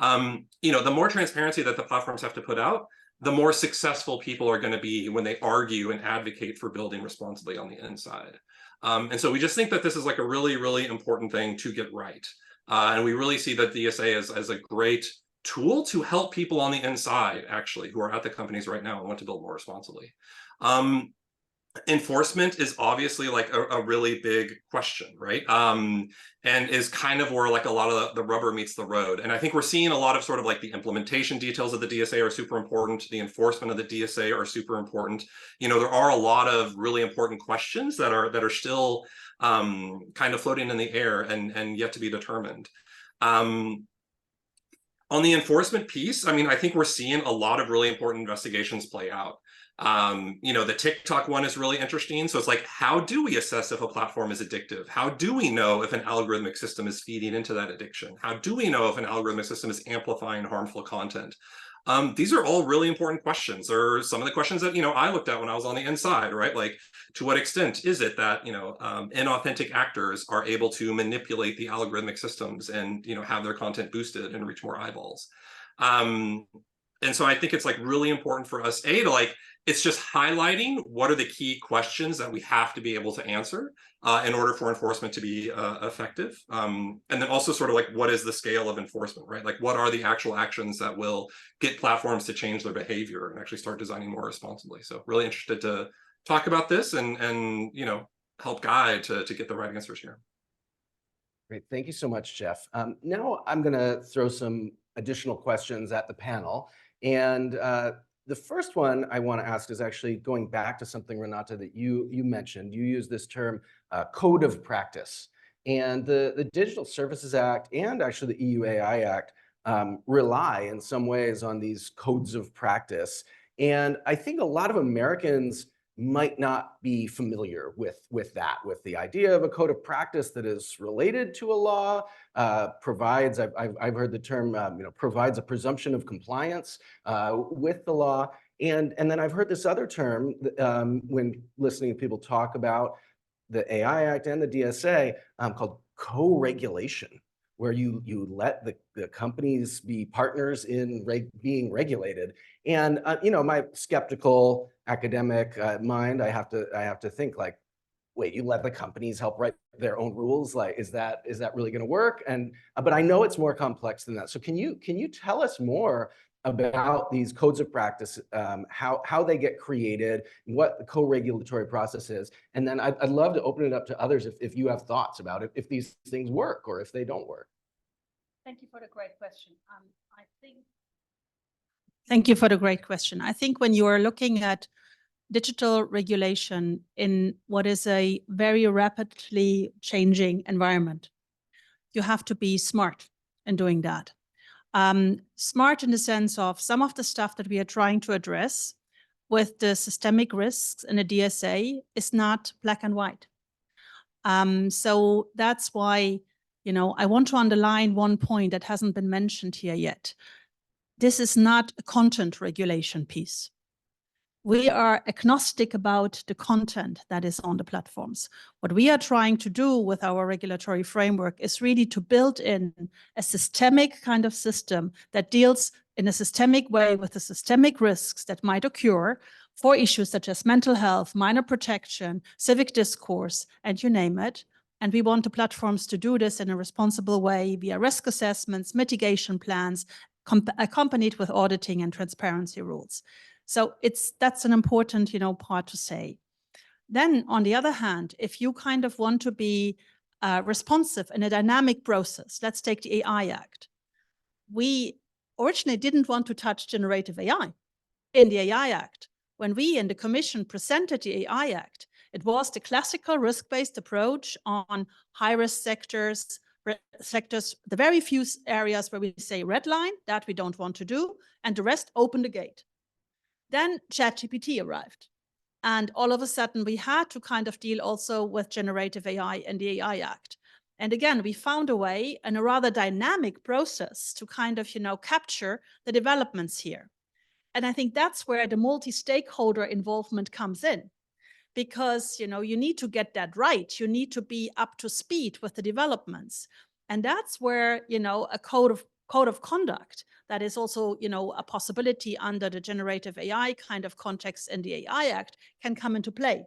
You know, the more transparency that the platforms have to put out, the more successful people are going to be when they argue and advocate for building responsibly on the inside. And so we just think that this is like a really, really important thing to get right. And we really see that DSA as a great tool to help people on the inside, actually, who are at the companies right now and want to build more responsibly. Enforcement is obviously like a really big question, right? And is kind of where like a lot of the rubber meets the road. And I think we're seeing a lot of sort of like the implementation details of the DSA are super important. The enforcement of the DSA are super important. You know, there are a lot of really important questions that are still kind of floating in the air and yet to be determined. On the enforcement piece, I mean, I think we're seeing a lot of really important investigations play out. You know, the TikTok one is really interesting. So it's like, how do we assess if a platform is addictive? How do we know if an algorithmic system is feeding into that addiction? How do we know if an algorithmic system is amplifying harmful content? These are all really important questions, or some of the questions that, you know, I looked at when I was on the inside, right? Like, to what extent is it that, you know, inauthentic actors are able to manipulate the algorithmic systems and, you know, have their content boosted and reach more eyeballs? And so I think it's like really important for us, to like, it's just highlighting what are the key questions that we have to be able to answer in order for enforcement to be effective. And then also sort of like, what is the scale of enforcement, right? Like, what are the actual actions that will get platforms to change their behavior and actually start designing more responsibly? So really interested to talk about this and you know, help guide to get the right answers here. Great, thank you so much, Jeff. Now I'm gonna throw some additional questions at the panel. And the first one I want to ask is actually going back to something, Renata, that you mentioned. You use this term code of practice. And the Digital Services Act and actually the EU AI Act rely in some ways on these codes of practice. And I think a lot of Americans might not be familiar with that, with the idea of a code of practice that is related to a law, provides, I've heard the term, you know, provides a presumption of compliance with the law. And then I've heard this other term when listening to people talk about the AI Act and the DSA called co-regulation, where you let the companies be partners in being regulated. And you know, my skeptical academic mind, I have to think like, wait, you let the companies help write their own rules? Like, is that really going to work? And but I know it's more complex than that. So can you tell us more about these codes of practice, how they get created, what the co-regulatory process is? And then I'd love to open it up to others if you have thoughts about it, if these things work or if they don't work. Thank you for the great question. Thank you for the great question. I think when you are looking at digital regulation in what is a very rapidly changing environment, you have to be smart in doing that. Smart in the sense of some of the stuff that we are trying to address with the systemic risks in the DSA is not black and white. So that's why, I want to underline one point that hasn't been mentioned here yet. This is not a content regulation piece. We are agnostic about the content that is on the platforms. What we are trying to do with our regulatory framework is really to build in a systemic kind of system that deals in a systemic way with the systemic risks that might occur for issues such as mental health, minor protection, civic discourse, and you name it. And we want the platforms to do this in a responsible way via risk assessments, mitigation plans, accompanied with auditing and transparency rules. So that's an important, part to say. Then on the other hand, if you kind of want to be responsive in a dynamic process, let's take the AI Act. We originally didn't want to touch generative AI in the AI Act. When we in the Commission presented the AI Act, it was the classical risk-based approach on high-risk sectors, the very few areas where we say red line, that we don't want to do, and the rest open the gate. Then ChatGPT arrived. And all of a sudden, we had to kind of deal also with generative AI and the AI Act. And again, we found a way and a rather dynamic process to kind of, capture the developments here. And I think that's where the multi-stakeholder involvement comes in. Because, you need to get that right. You need to be up to speed with the developments. And that's where, a code of conduct that is also, a possibility under the generative AI kind of context in the AI Act can come into play.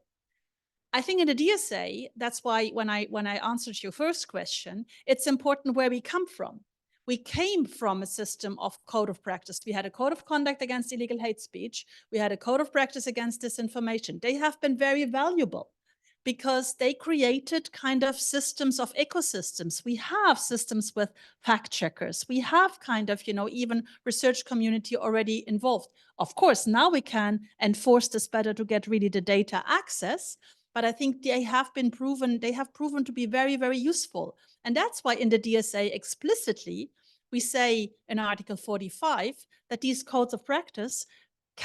I think in the DSA, that's why when I answered your first question, it's important where we come from. We came from a system of code of practice. We had a code of conduct against illegal hate speech. We had a code of practice against disinformation. They have been very valuable because they created kind of systems of ecosystems. We have systems with fact checkers. We have kind of, even research community already involved. Of course, now we can enforce this better to get really the data access. But I think they have proven to be very, very useful. And that's why in the DSA explicitly, we say in Article 45 that these codes of practice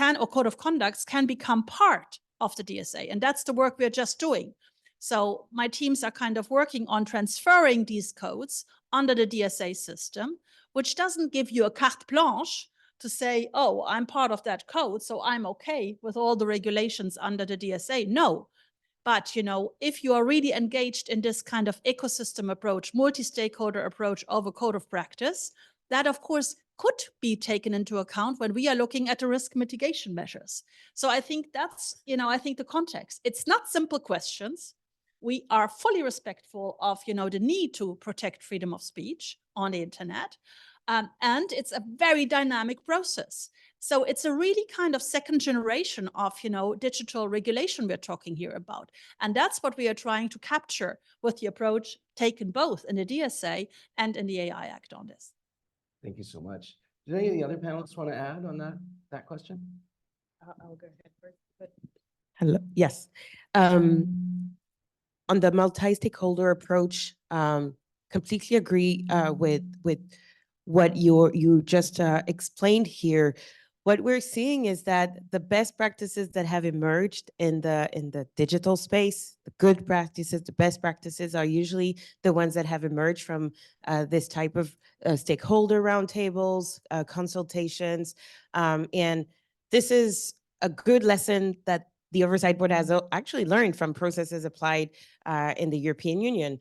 or code of conducts can become part of the DSA. And that's the work we're just doing. So my teams are kind of working on transferring these codes under the DSA system, which doesn't give you a carte blanche to say, oh, I'm part of that code, so I'm okay with all the regulations under the DSA. No. But, if you are really engaged in this kind of ecosystem approach, multi-stakeholder approach of a code of practice, that, of course, could be taken into account when we are looking at the risk mitigation measures. So I think that's, the context. It's not simple questions. We are fully respectful of, the need to protect freedom of speech on the internet. And it's a very dynamic process. So it's a really kind of second generation of, digital regulation we're talking here about. And that's what we are trying to capture with the approach taken both in the DSA and in the AI Act on this. Thank you so much. Do any of the other panelists want to add on that question? I'll go ahead first. Hello. Yes. On the multi-stakeholder approach, completely agree with what you just explained here. What we're seeing is that the best practices that have emerged in the digital space, the good practices, the best practices are usually the ones that have emerged from this type of stakeholder roundtables, consultations. And this is a good lesson that the Oversight Board has actually learned from processes applied in the European Union.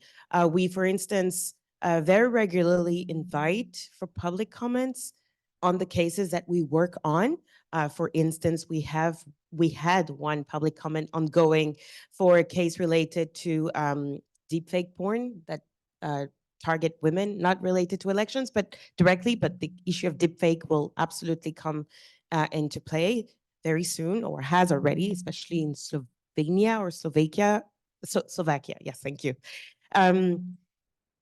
We, for instance, very regularly invite for public comments on the cases that we work on. For instance, we had one public comment ongoing for a case related to deepfake porn that target women, not related to elections, but directly, but the issue of deepfake will absolutely come into play very soon, or has already, especially in Slovakia. Yes, thank you.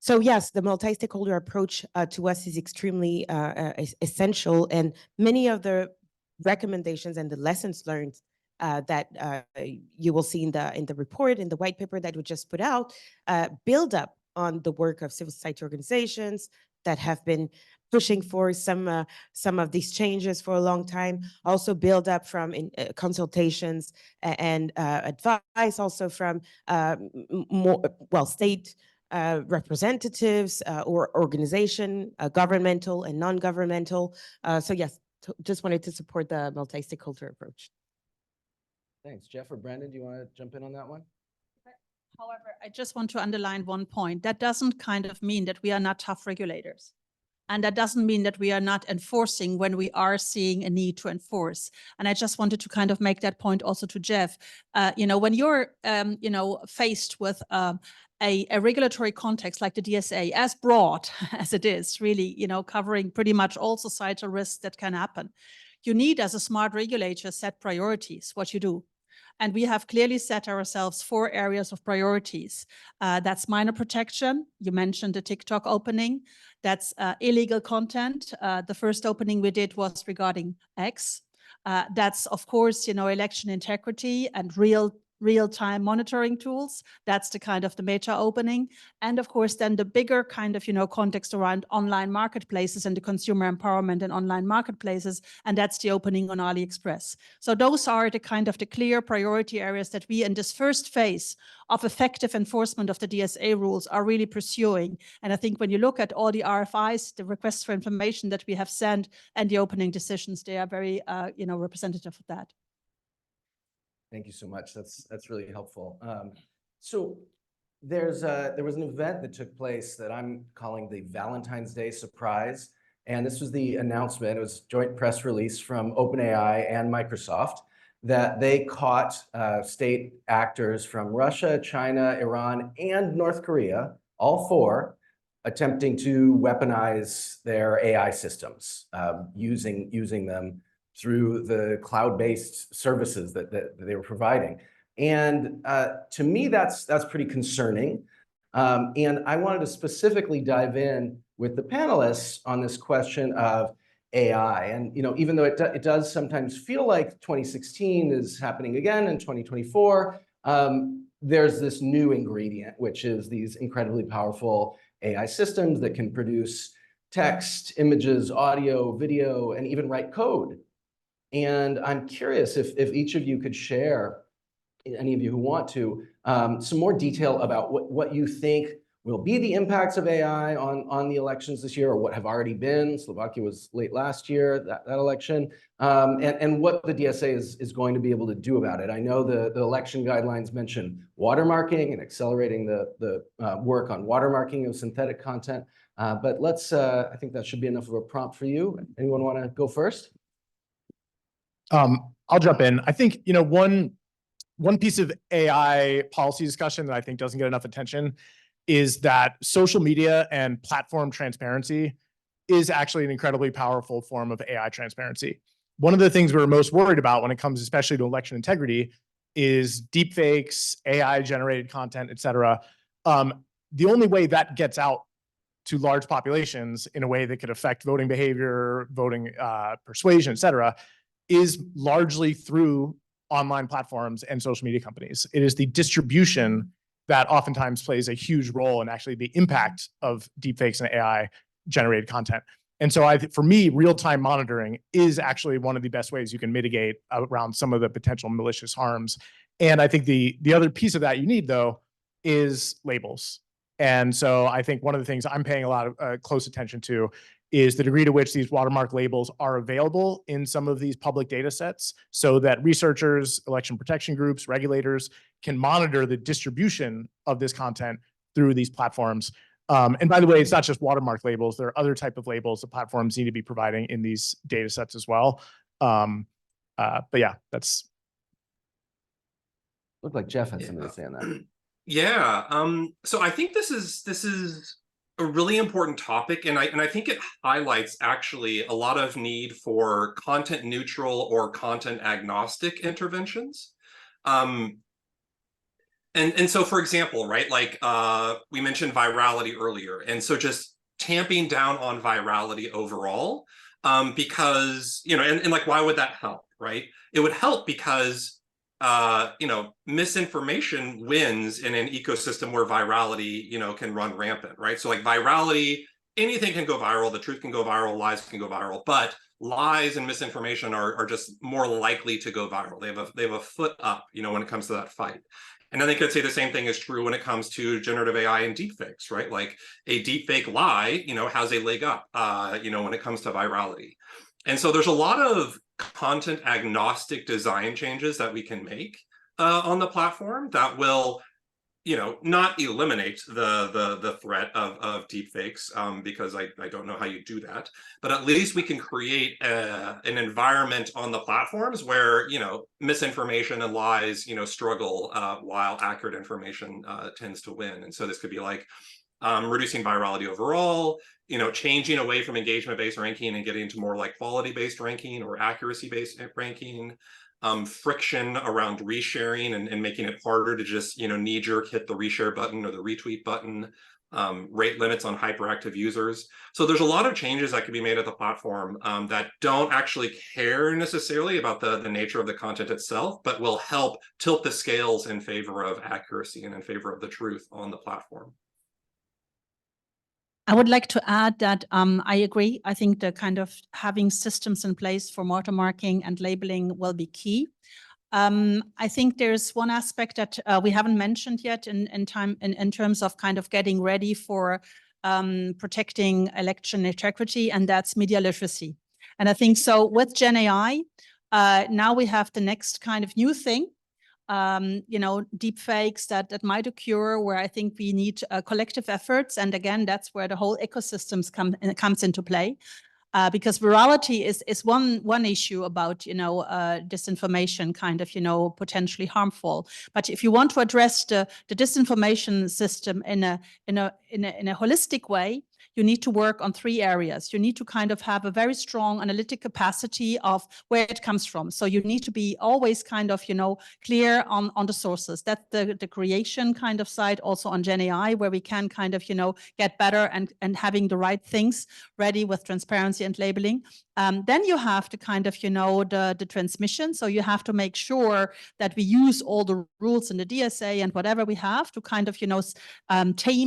So yes, the multi-stakeholder approach to us is extremely essential, and many of the recommendations and the lessons learned that you will see in the report, in the white paper that we just put out, build up on the work of civil society organizations that have been pushing for some of these changes for a long time. Also build up from consultations and advice also from state representatives or organization, governmental and non-governmental. So yes, just wanted to support the multi-stakeholder approach. Thanks. Jeff or Brandon, do you want to jump in on that one? However, I just want to underline one point. That doesn't kind of mean that we are not tough regulators. And that doesn't mean that we are not enforcing when we are seeing a need to enforce. And I just wanted to kind of make that point also to Jeff. When you're, faced with a regulatory context like the DSA, as broad as it is, really, covering pretty much all societal risks that can happen, you need, as a smart regulator, set priorities, what you do. And we have clearly set ourselves 4 areas of priorities. That's minor protection. You mentioned the TikTok opening. That's illegal content. The first opening we did was regarding X. That's, of course, election integrity and real-time monitoring tools. That's the kind of the meta opening. And of course, then the bigger kind of, context around online marketplaces and the consumer empowerment in online marketplaces. And that's the opening on AliExpress. So those are the kind of the clear priority areas that we in this first phase of effective enforcement of the DSA rules are really pursuing. And I think when you look at all the RFIs, the requests for information that we have sent and the opening decisions, they are very, representative of that. Thank you so much. That's really helpful. So there was an event that took place that I'm calling the Valentine's Day surprise. And this was the announcement. It was a joint press release from OpenAI and Microsoft that they caught state actors from Russia, China, Iran, and North Korea, all 4, attempting to weaponize their AI systems, using them through the cloud-based services that they were providing. And to me, that's pretty concerning. And I wanted to specifically dive in with the panelists on this question of AI. And even though it does sometimes feel like 2016 is happening again in 2024, there's this new ingredient, which is these incredibly powerful AI systems that can produce text, images, audio, video, and even write code. And I'm curious if each of you could share, any of you who want to, some more detail about what you think will be the impacts of AI on the elections this year, or what have already been. Slovakia was late last year, that election, and what the DSA is going to be able to do about it. I know the election guidelines mention watermarking and accelerating the work on watermarking of synthetic content. But I think that should be enough of a prompt for you. Anyone want to go first? I'll jump in. I think, one piece of AI policy discussion that I think doesn't get enough attention is that social media and platform transparency is actually an incredibly powerful form of AI transparency. One of the things we're most worried about when it comes especially to election integrity is deepfakes, AI-generated content, et cetera. The only way that gets out to large populations in a way that could affect voting behavior, voting persuasion, et cetera, is largely through online platforms and social media companies. It is the distribution that oftentimes plays a huge role in actually the impact of deepfakes and AI-generated content. And so for me, real-time monitoring is actually one of the best ways you can mitigate around some of the potential malicious harms. And I think the other piece of that you need, though, is labels. And so I think one of the things I'm paying a lot of close attention to is the degree to which these watermark labels are available in some of these public data sets so that researchers, election protection groups, regulators can monitor the distribution of this content through these platforms. And by the way, it's not just watermark labels. There are other type of labels that platforms need to be providing in these data sets as well. But yeah, that's. Looked like Jeff had something to say on that. Yeah. So I think this is a really important topic, and I think it highlights actually a lot of need for content neutral or content agnostic interventions. And so, for example, right, like we mentioned virality earlier, and so just tamping down on virality overall, because and like why would that help, right? It would help because misinformation wins in an ecosystem where virality, can run rampant, right? So like virality, anything can go viral, the truth can go viral, lies can go viral, but lies and misinformation are just more likely to go viral. They have a foot up, when it comes to that fight. And then they could say the same thing is true when it comes to generative AI and deepfakes, right? Like a deepfake lie, has a leg up, when it comes to virality. And so there's a lot of content agnostic design changes that we can make on the platform that will, not eliminate the threat of deepfakes, because I don't know how you do that, but at least we can create an environment on the platforms where, misinformation and lies, struggle while accurate information tends to win. And so this could be like reducing virality overall, changing away from engagement-based ranking and getting into more like quality-based ranking or accuracy-based ranking, friction around resharing and making it harder to just, knee-jerk hit the reshare button or the retweet button, rate limits on hyperactive users. So there's a lot of changes that can be made at the platform that don't actually care necessarily about the nature of the content itself, but will help tilt the scales in favor of accuracy and in favor of the truth on the platform. I would like to add that I agree. I think the kind of having systems in place for watermarking and labeling will be key. I think there's one aspect that we haven't mentioned yet in terms of kind of getting ready for protecting election integrity, and that's media literacy. And I think so with Gen AI, now we have the next kind of new thing. Deep fakes that might occur, where I think we need collective efforts. And again, that's where the whole ecosystems comes into play. Because virality is one issue about, disinformation kind of, potentially harmful. But if you want to address the disinformation system in a holistic way, you need to work on 3 areas. You need to kind of have a very strong analytic capacity of where it comes from. So you need to be always kind of, clear on the sources. That's the creation kind of side, also on Gen AI, where we can kind of, get better and having the right things ready with transparency and labeling. Then you have to kind of, the transmission. So you have to make sure that we use all the rules in the DSA and whatever we have to kind of, tame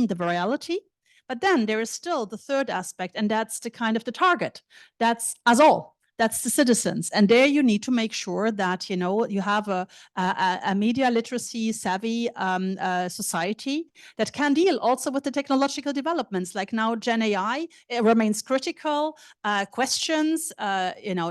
the virality. But then there is still the third aspect, and that's the kind of the target. That's us all. That's the citizens. And there you need to make sure that, you have a media literacy savvy society that can deal also with the technological developments. Like now Gen AI, it remains critical, questions,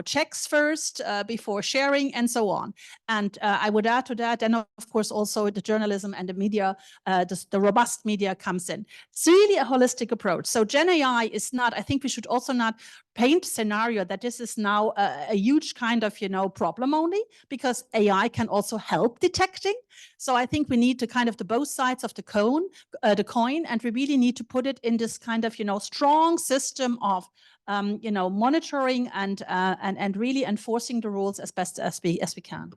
checks first before sharing and so on. And I would add to that, and of course also the journalism and the media, the robust media comes in. It's really a holistic approach. So Gen AI is not, I think we should also not paint scenario that this is now a huge kind of, problem only, because AI can also help detecting. So I think we need to kind of the both sides of the coin, and we really need to put it in this kind of, strong system of, monitoring and really enforcing the rules as best as we can.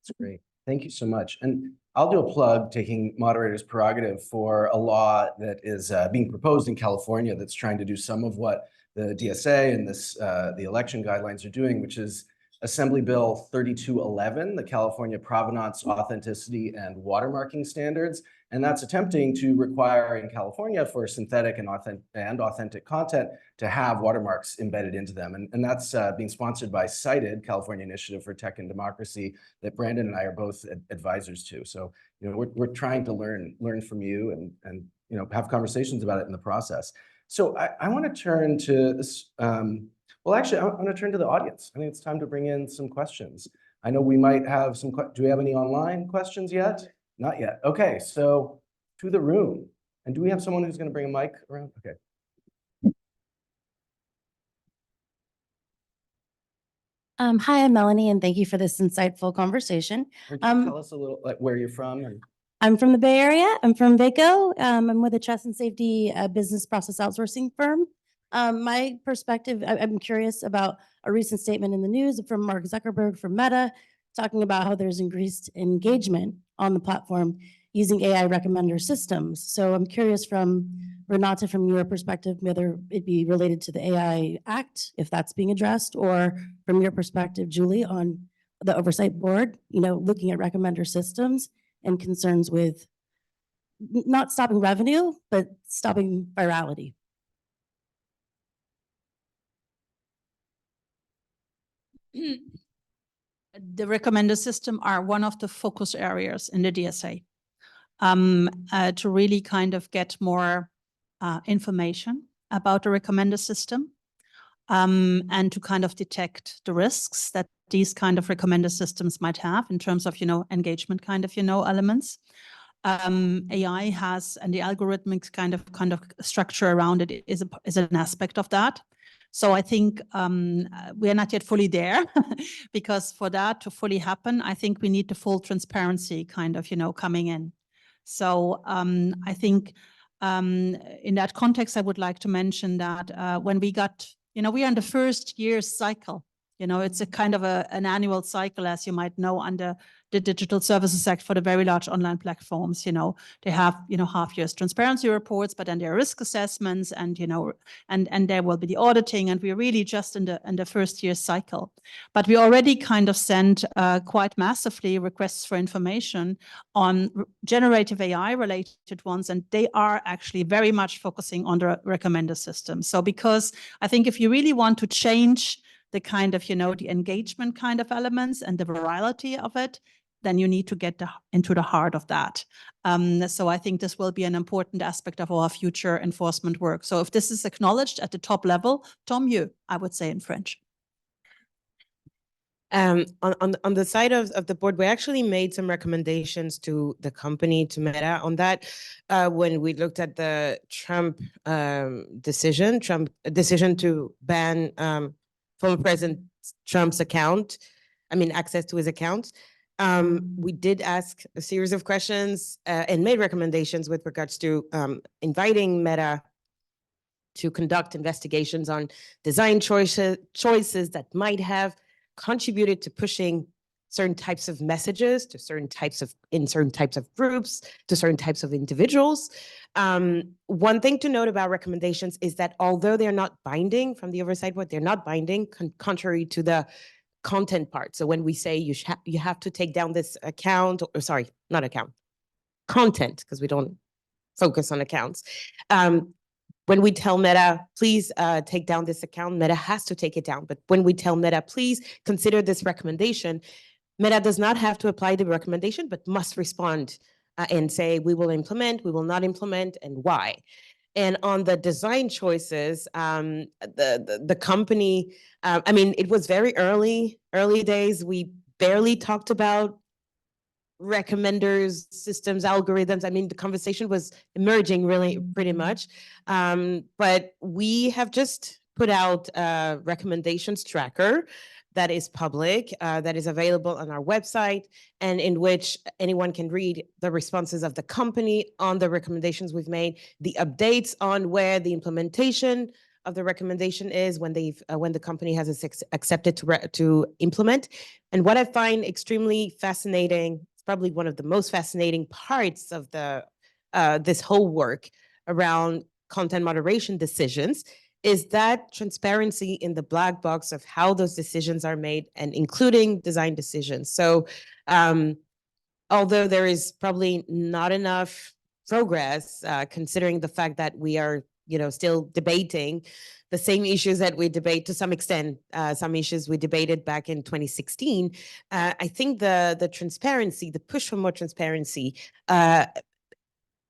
That's great. Thank you so much. And I'll do a plug, taking moderator's prerogative, for a law that is being proposed in California that's trying to do some of what the DSA and the election guidelines are doing, which is Assembly Bill 3211, the California Provenance, Authenticity, and Watermarking Standards. And that's attempting to require in California for synthetic and authentic content to have watermarks embedded into them. And that's being sponsored by Cited, California Initiative for Tech and Democracy, that Brandon and I are both advisors to. So, we're trying to learn from you and have conversations about it in the process. So I want to turn to this. Well, actually, I want to turn to the audience. I think it's time to bring in some questions. I know we might have some. Do we have any online questions yet? Not yet. Okay, so to the room. And do we have someone who's going to bring a mic around? Okay. Hi, I'm Melanie, and thank you for this insightful conversation. Would you tell us a little, like, where you're from? And... I'm from the Bay Area. I'm from Vaco. I'm with a trust and safety business process outsourcing firm. My perspective, I'm curious about a recent statement in the news from Mark Zuckerberg from Meta, talking about how there's increased engagement on the platform using AI recommender systems. So I'm curious from Renata, from your perspective, whether it be related to the AI Act, if that's being addressed, or from your perspective, Julie, on the oversight board, looking at recommender systems and concerns with not stopping revenue, but stopping virality. The recommender system are one of the focus areas in the DSA to really kind of get more information about the recommender system and to kind of detect the risks that these kind of recommender systems might have in terms of, engagement kind of, elements. AI has, and the algorithmic kind of structure around it is an aspect of that. So I think we are not yet fully there because for that to fully happen, I think we need the full transparency kind of, coming in. So I think in that context, I would like to mention that when we got, we are in the first year's cycle. It's a kind of an annual cycle, as you might know, under the Digital Services Act for the very large online platforms. They have, half year's transparency reports, but then there are risk assessments and, and there will be the auditing. And we're really just in the first year's cycle. But we already kind of sent quite massively requests for information on generative AI related ones. And they are actually very much focusing on the recommender system. So because I think if you really want to change the kind of, the engagement kind of elements and the virality of it, then you need to get into the heart of that. So I think this will be an important aspect of our future enforcement work. So if this is acknowledged at the top level, tant mieux, I would say in French. On the side of the board, we actually made some recommendations to the company, to Meta on that, when we looked at the Trump decision to ban former President Trump's access to his accounts. We did ask a series of questions and made recommendations with regards to inviting Meta to conduct investigations on design choices that might have contributed to pushing certain types of messages to certain types of groups, to certain types of individuals. One thing to note about recommendations is that although they're not binding from the oversight board, they're not binding contrary to the content part. So when we say you have to take down this account, or sorry, not account, content, because we don't focus on accounts. When we tell Meta, please take down this account, Meta has to take it down. But when we tell Meta, please consider this recommendation, Meta does not have to apply the recommendation, but must respond and say, we will implement, we will not implement, and why. And on the design choices, the company, it was very early days. We barely talked about recommenders, systems, algorithms. The conversation was emerging really pretty much. But we have just put out a recommendations tracker that is public, that is available on our website, and in which anyone can read the responses of the company on the recommendations we've made, the updates on where the implementation of the recommendation is when the company has accepted to implement. And what I find extremely fascinating, it's probably one of the most fascinating parts of this whole work around content moderation decisions, is that transparency in the black box of how those decisions are made, and including design decisions. So although there is probably not enough progress, considering the fact that we are still debating the same issues that we debate to some extent, some issues we debated back in 2016, I think the transparency, the push for more transparency, and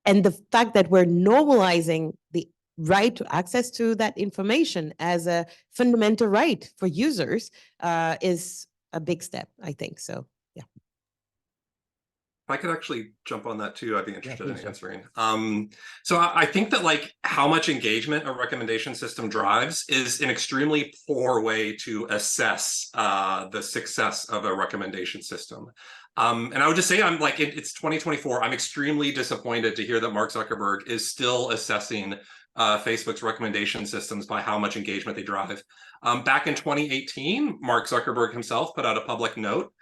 the fact that we're normalizing the right to access to that information as a fundamental right for users is a big step, I think. So, yeah. If I could actually jump on that too, I'd be interested in answering. So I think that how much engagement a recommendation system drives is an extremely poor way to assess the success of a recommendation system. And I would just say, it's 2024. I'm extremely disappointed to hear that Mark Zuckerberg is still assessing Facebook's recommendation systems by how much engagement they drive. Back in 2018, Mark Zuckerberg himself put out a public note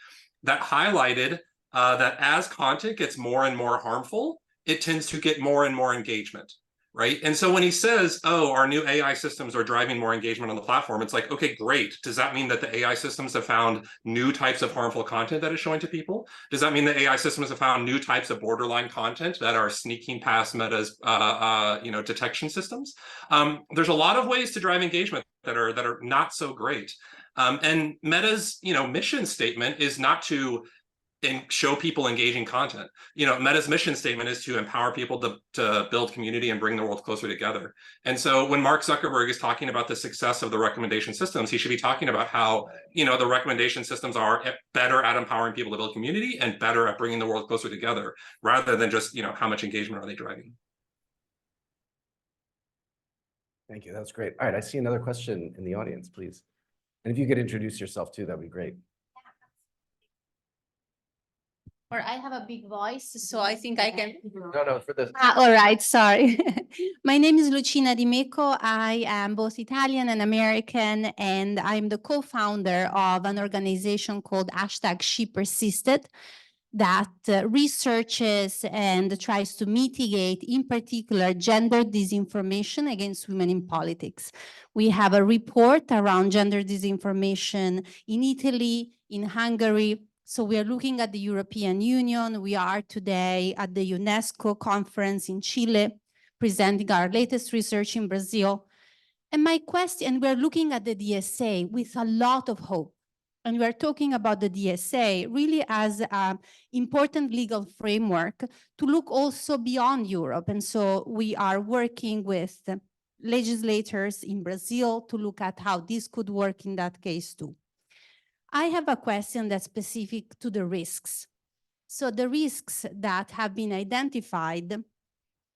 that highlighted that as content gets more and more harmful, it tends to get more and more engagement. right? And so when he says, oh, our new AI systems are driving more engagement on the platform, it's like, okay, great. Does that mean that the AI systems have found new types of harmful content that is showing to people? Does that mean that AI systems have found new types of borderline content that are sneaking past Meta's detection systems? There's a lot of ways to drive engagement that are not so great. And Meta's mission statement is not to show people engaging content. Meta's mission statement is to empower people to build community and bring the world closer together. And so when Mark Zuckerberg is talking about the success of the recommendation systems, he should be talking about how, the recommendation systems are better at empowering people to build community and better at bringing the world closer together, rather than just, how much engagement are they driving. Thank you. That's great. All right. I see another question in the audience, please. And if you could introduce yourself too, that'd be great. Or I have a big voice, so I think I can. No, for this. All right, sorry. My name is Lucina Di Mecco. I am both Italian and American, and I'm the co-founder of an organization called #ShePersisted that researches and tries to mitigate, in particular, gender disinformation against women in politics. We have a report around gender disinformation in Italy, in Hungary. So we are looking at the European Union. We are today at the UNESCO conference in Chile, presenting our latest research in Brazil. And my question, we're looking at the DSA with a lot of hope. And we're talking about the DSA really as an important legal framework to look also beyond Europe. And so we are working with legislators in Brazil to look at how this could work in that case too. I have a question that's specific to the risks. So the risks that have been identified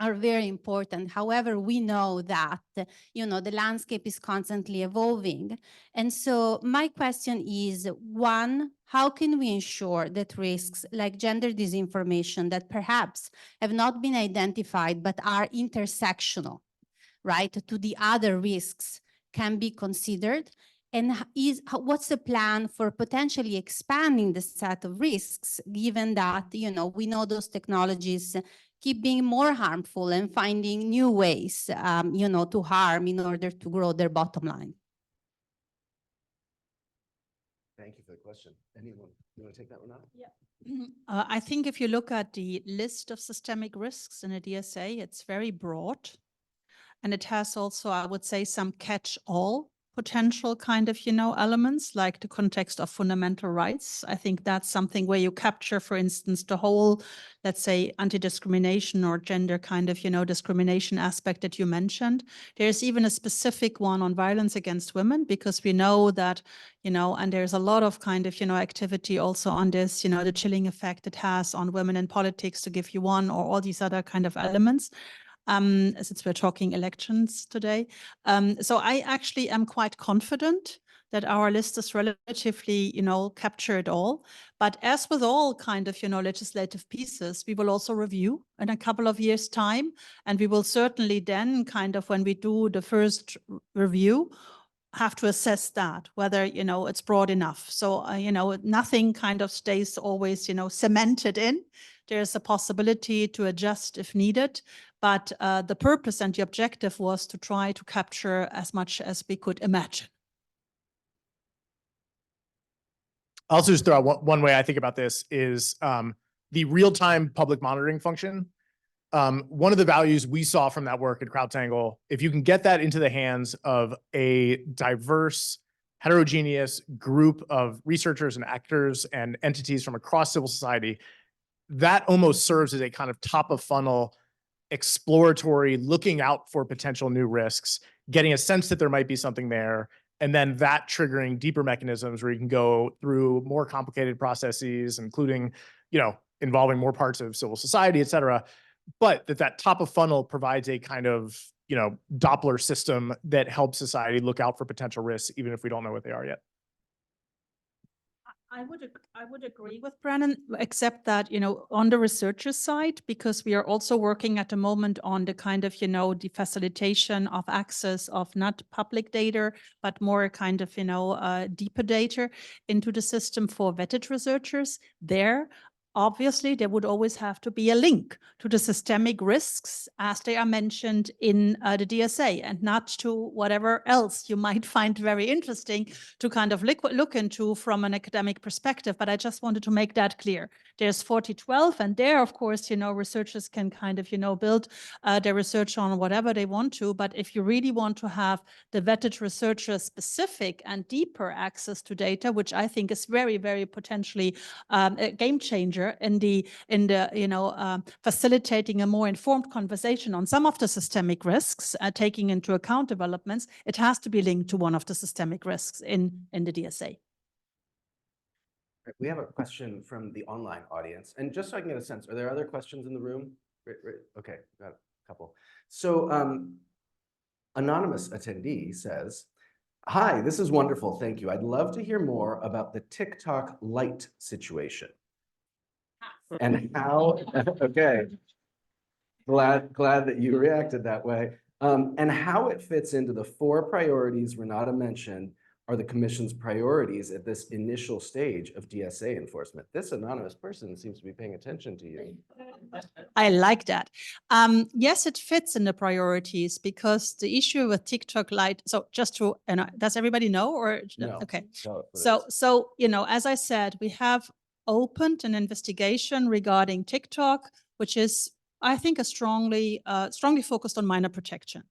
are very important. However, we know that, the landscape is constantly evolving. And so my question is, one, how can we ensure that risks like gender disinformation that perhaps have not been identified but are intersectional, right, to the other risks can be considered? And what's the plan for potentially expanding the set of risks, given that, we know those technologies keep being more harmful and finding new ways, to harm in order to grow their bottom line? Thank you for the question. Anyone, you want to take that one out? Yeah. I think if you look at the list of systemic risks in a DSA, it's very broad. And it has also, I would say, some catch-all potential kind of, elements, like the context of fundamental rights. I think that's something where you capture, for instance, the whole, let's say, anti-discrimination or gender kind of, discrimination aspect that you mentioned. There's even a specific one on violence against women, because we know that, and there's a lot of kind of, activity also on this, the chilling effect it has on women in politics, to give you one, or all these other kind of elements. Since we're talking elections today. So I actually am quite confident that our list is relatively, capture it all. But as with all kind of, legislative pieces, we will also review in a couple of years' time. And we will certainly then kind of, when we do the first review, have to assess that, whether, it's broad enough. So, nothing kind of stays always, cemented in. There's a possibility to adjust if needed. But the purpose and the objective was to try to capture as much as we could imagine. I'll also just throw out one way I think about this is the real-time public monitoring function. One of the values we saw from that work at CrowdTangle, if you can get that into the hands of a diverse, heterogeneous group of researchers and actors and entities from across civil society, that almost serves as a kind of top of funnel exploratory, looking out for potential new risks, getting a sense that there might be something there, and then that triggering deeper mechanisms where you can go through more complicated processes, including, involving more parts of civil society, et cetera. But that top of funnel provides a kind of, Doppler system that helps society look out for potential risks, even if we don't know what they are yet. I would agree with Brennan, except that, on the researcher side, because we are also working at the moment on the kind of, the facilitation of access of not public data, but more kind of, deeper data into the system for vetted researchers. There, obviously there would always have to be a link to the systemic risks as they are mentioned in the DSA, and not to whatever else you might find very interesting to kind of look into from an academic perspective. But I just wanted to make that clear. There's 4012, and there, of course, researchers can kind of, build their research on whatever they want to. But if you really want to have the vetted researcher specific and deeper access to data, which I think is very, very potentially a game changer in the facilitating a more informed conversation on some of the systemic risks, taking into account developments, it has to be linked to one of the systemic risks in the DSA. We have a question from the online audience, and just so I can get a sense, are there other questions in the room? Right. Okay, got a couple. So anonymous attendee says, "Hi, this is wonderful, thank you. I'd love to hear more about the TikTok Lite situation and how." Okay, glad that you reacted that way, and how it fits into the 4 priorities Renata mentioned are the Commission's priorities at this initial stage of DSA enforcement. This anonymous person seems to be paying attention to you. I like that. Yes, it fits in the priorities because the issue with TikTok Lite, so just to, does everybody know or? No. Okay. So As I said, we have opened an investigation regarding TikTok, which is, I think, strongly focused on minor protection.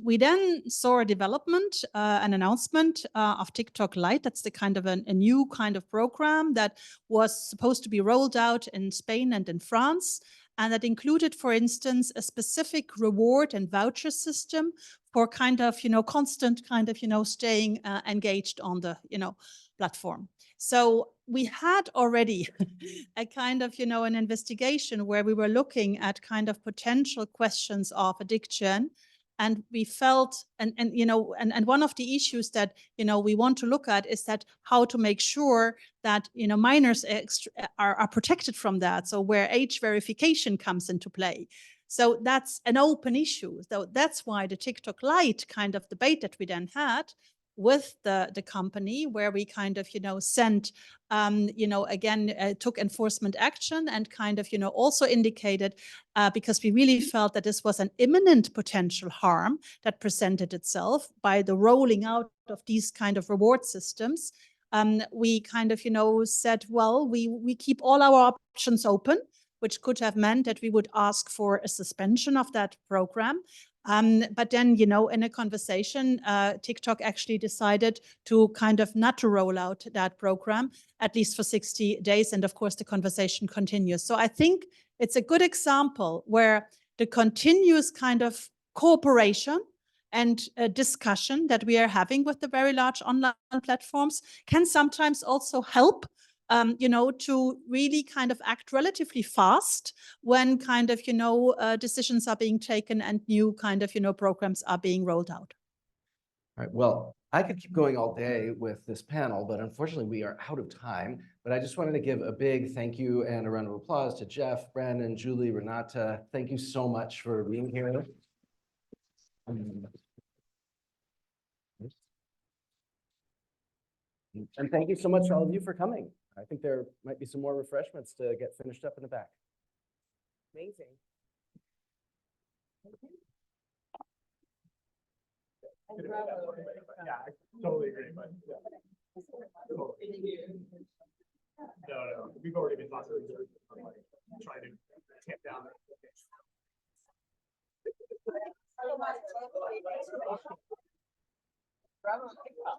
We then saw a development, an announcement of TikTok Lite. That's the kind of a new kind of program that was supposed to be rolled out in Spain and in France. And that included, for instance, a specific reward and voucher system for kind of, constant kind of, staying engaged on the, platform. So we had already a kind of, an investigation where we were looking at kind of potential questions of addiction. And we felt, and one of the issues that, we want to look at is that how to make sure that, minors are protected from that. So where age verification comes into play. So that's an open issue. So that's why the TikTok Lite kind of debate that we then had with the company, where we kind of, sent, again, took enforcement action and kind of, also indicated, because we really felt that this was an imminent potential harm that presented itself by the rolling out of these kind of reward systems. We kind of, said, well, we keep all our options open, which could have meant that we would ask for a suspension of that program. But then, in a conversation, TikTok actually decided to kind of not to roll out that program, at least for 60 days. And of course, the conversation continues. So I think it's a good example where the continuous kind of cooperation and discussion that we are having with the very large online platforms can sometimes also help to really kind of act relatively fast when kind of, decisions are being taken and new kind of, programs are being rolled out. All right, well, I could keep going all day with this panel, but unfortunately we are out of time. But I just wanted to give a big thank you and a round of applause to Jeff, Brandon, Julie, Renata. Thank you so much for being here. And thank you so much to all of you for coming. I think there might be some more refreshments to get finished up in the back. Amazing. Yeah, I totally agree. But yeah. No, we've already been talking about trying to tamp down.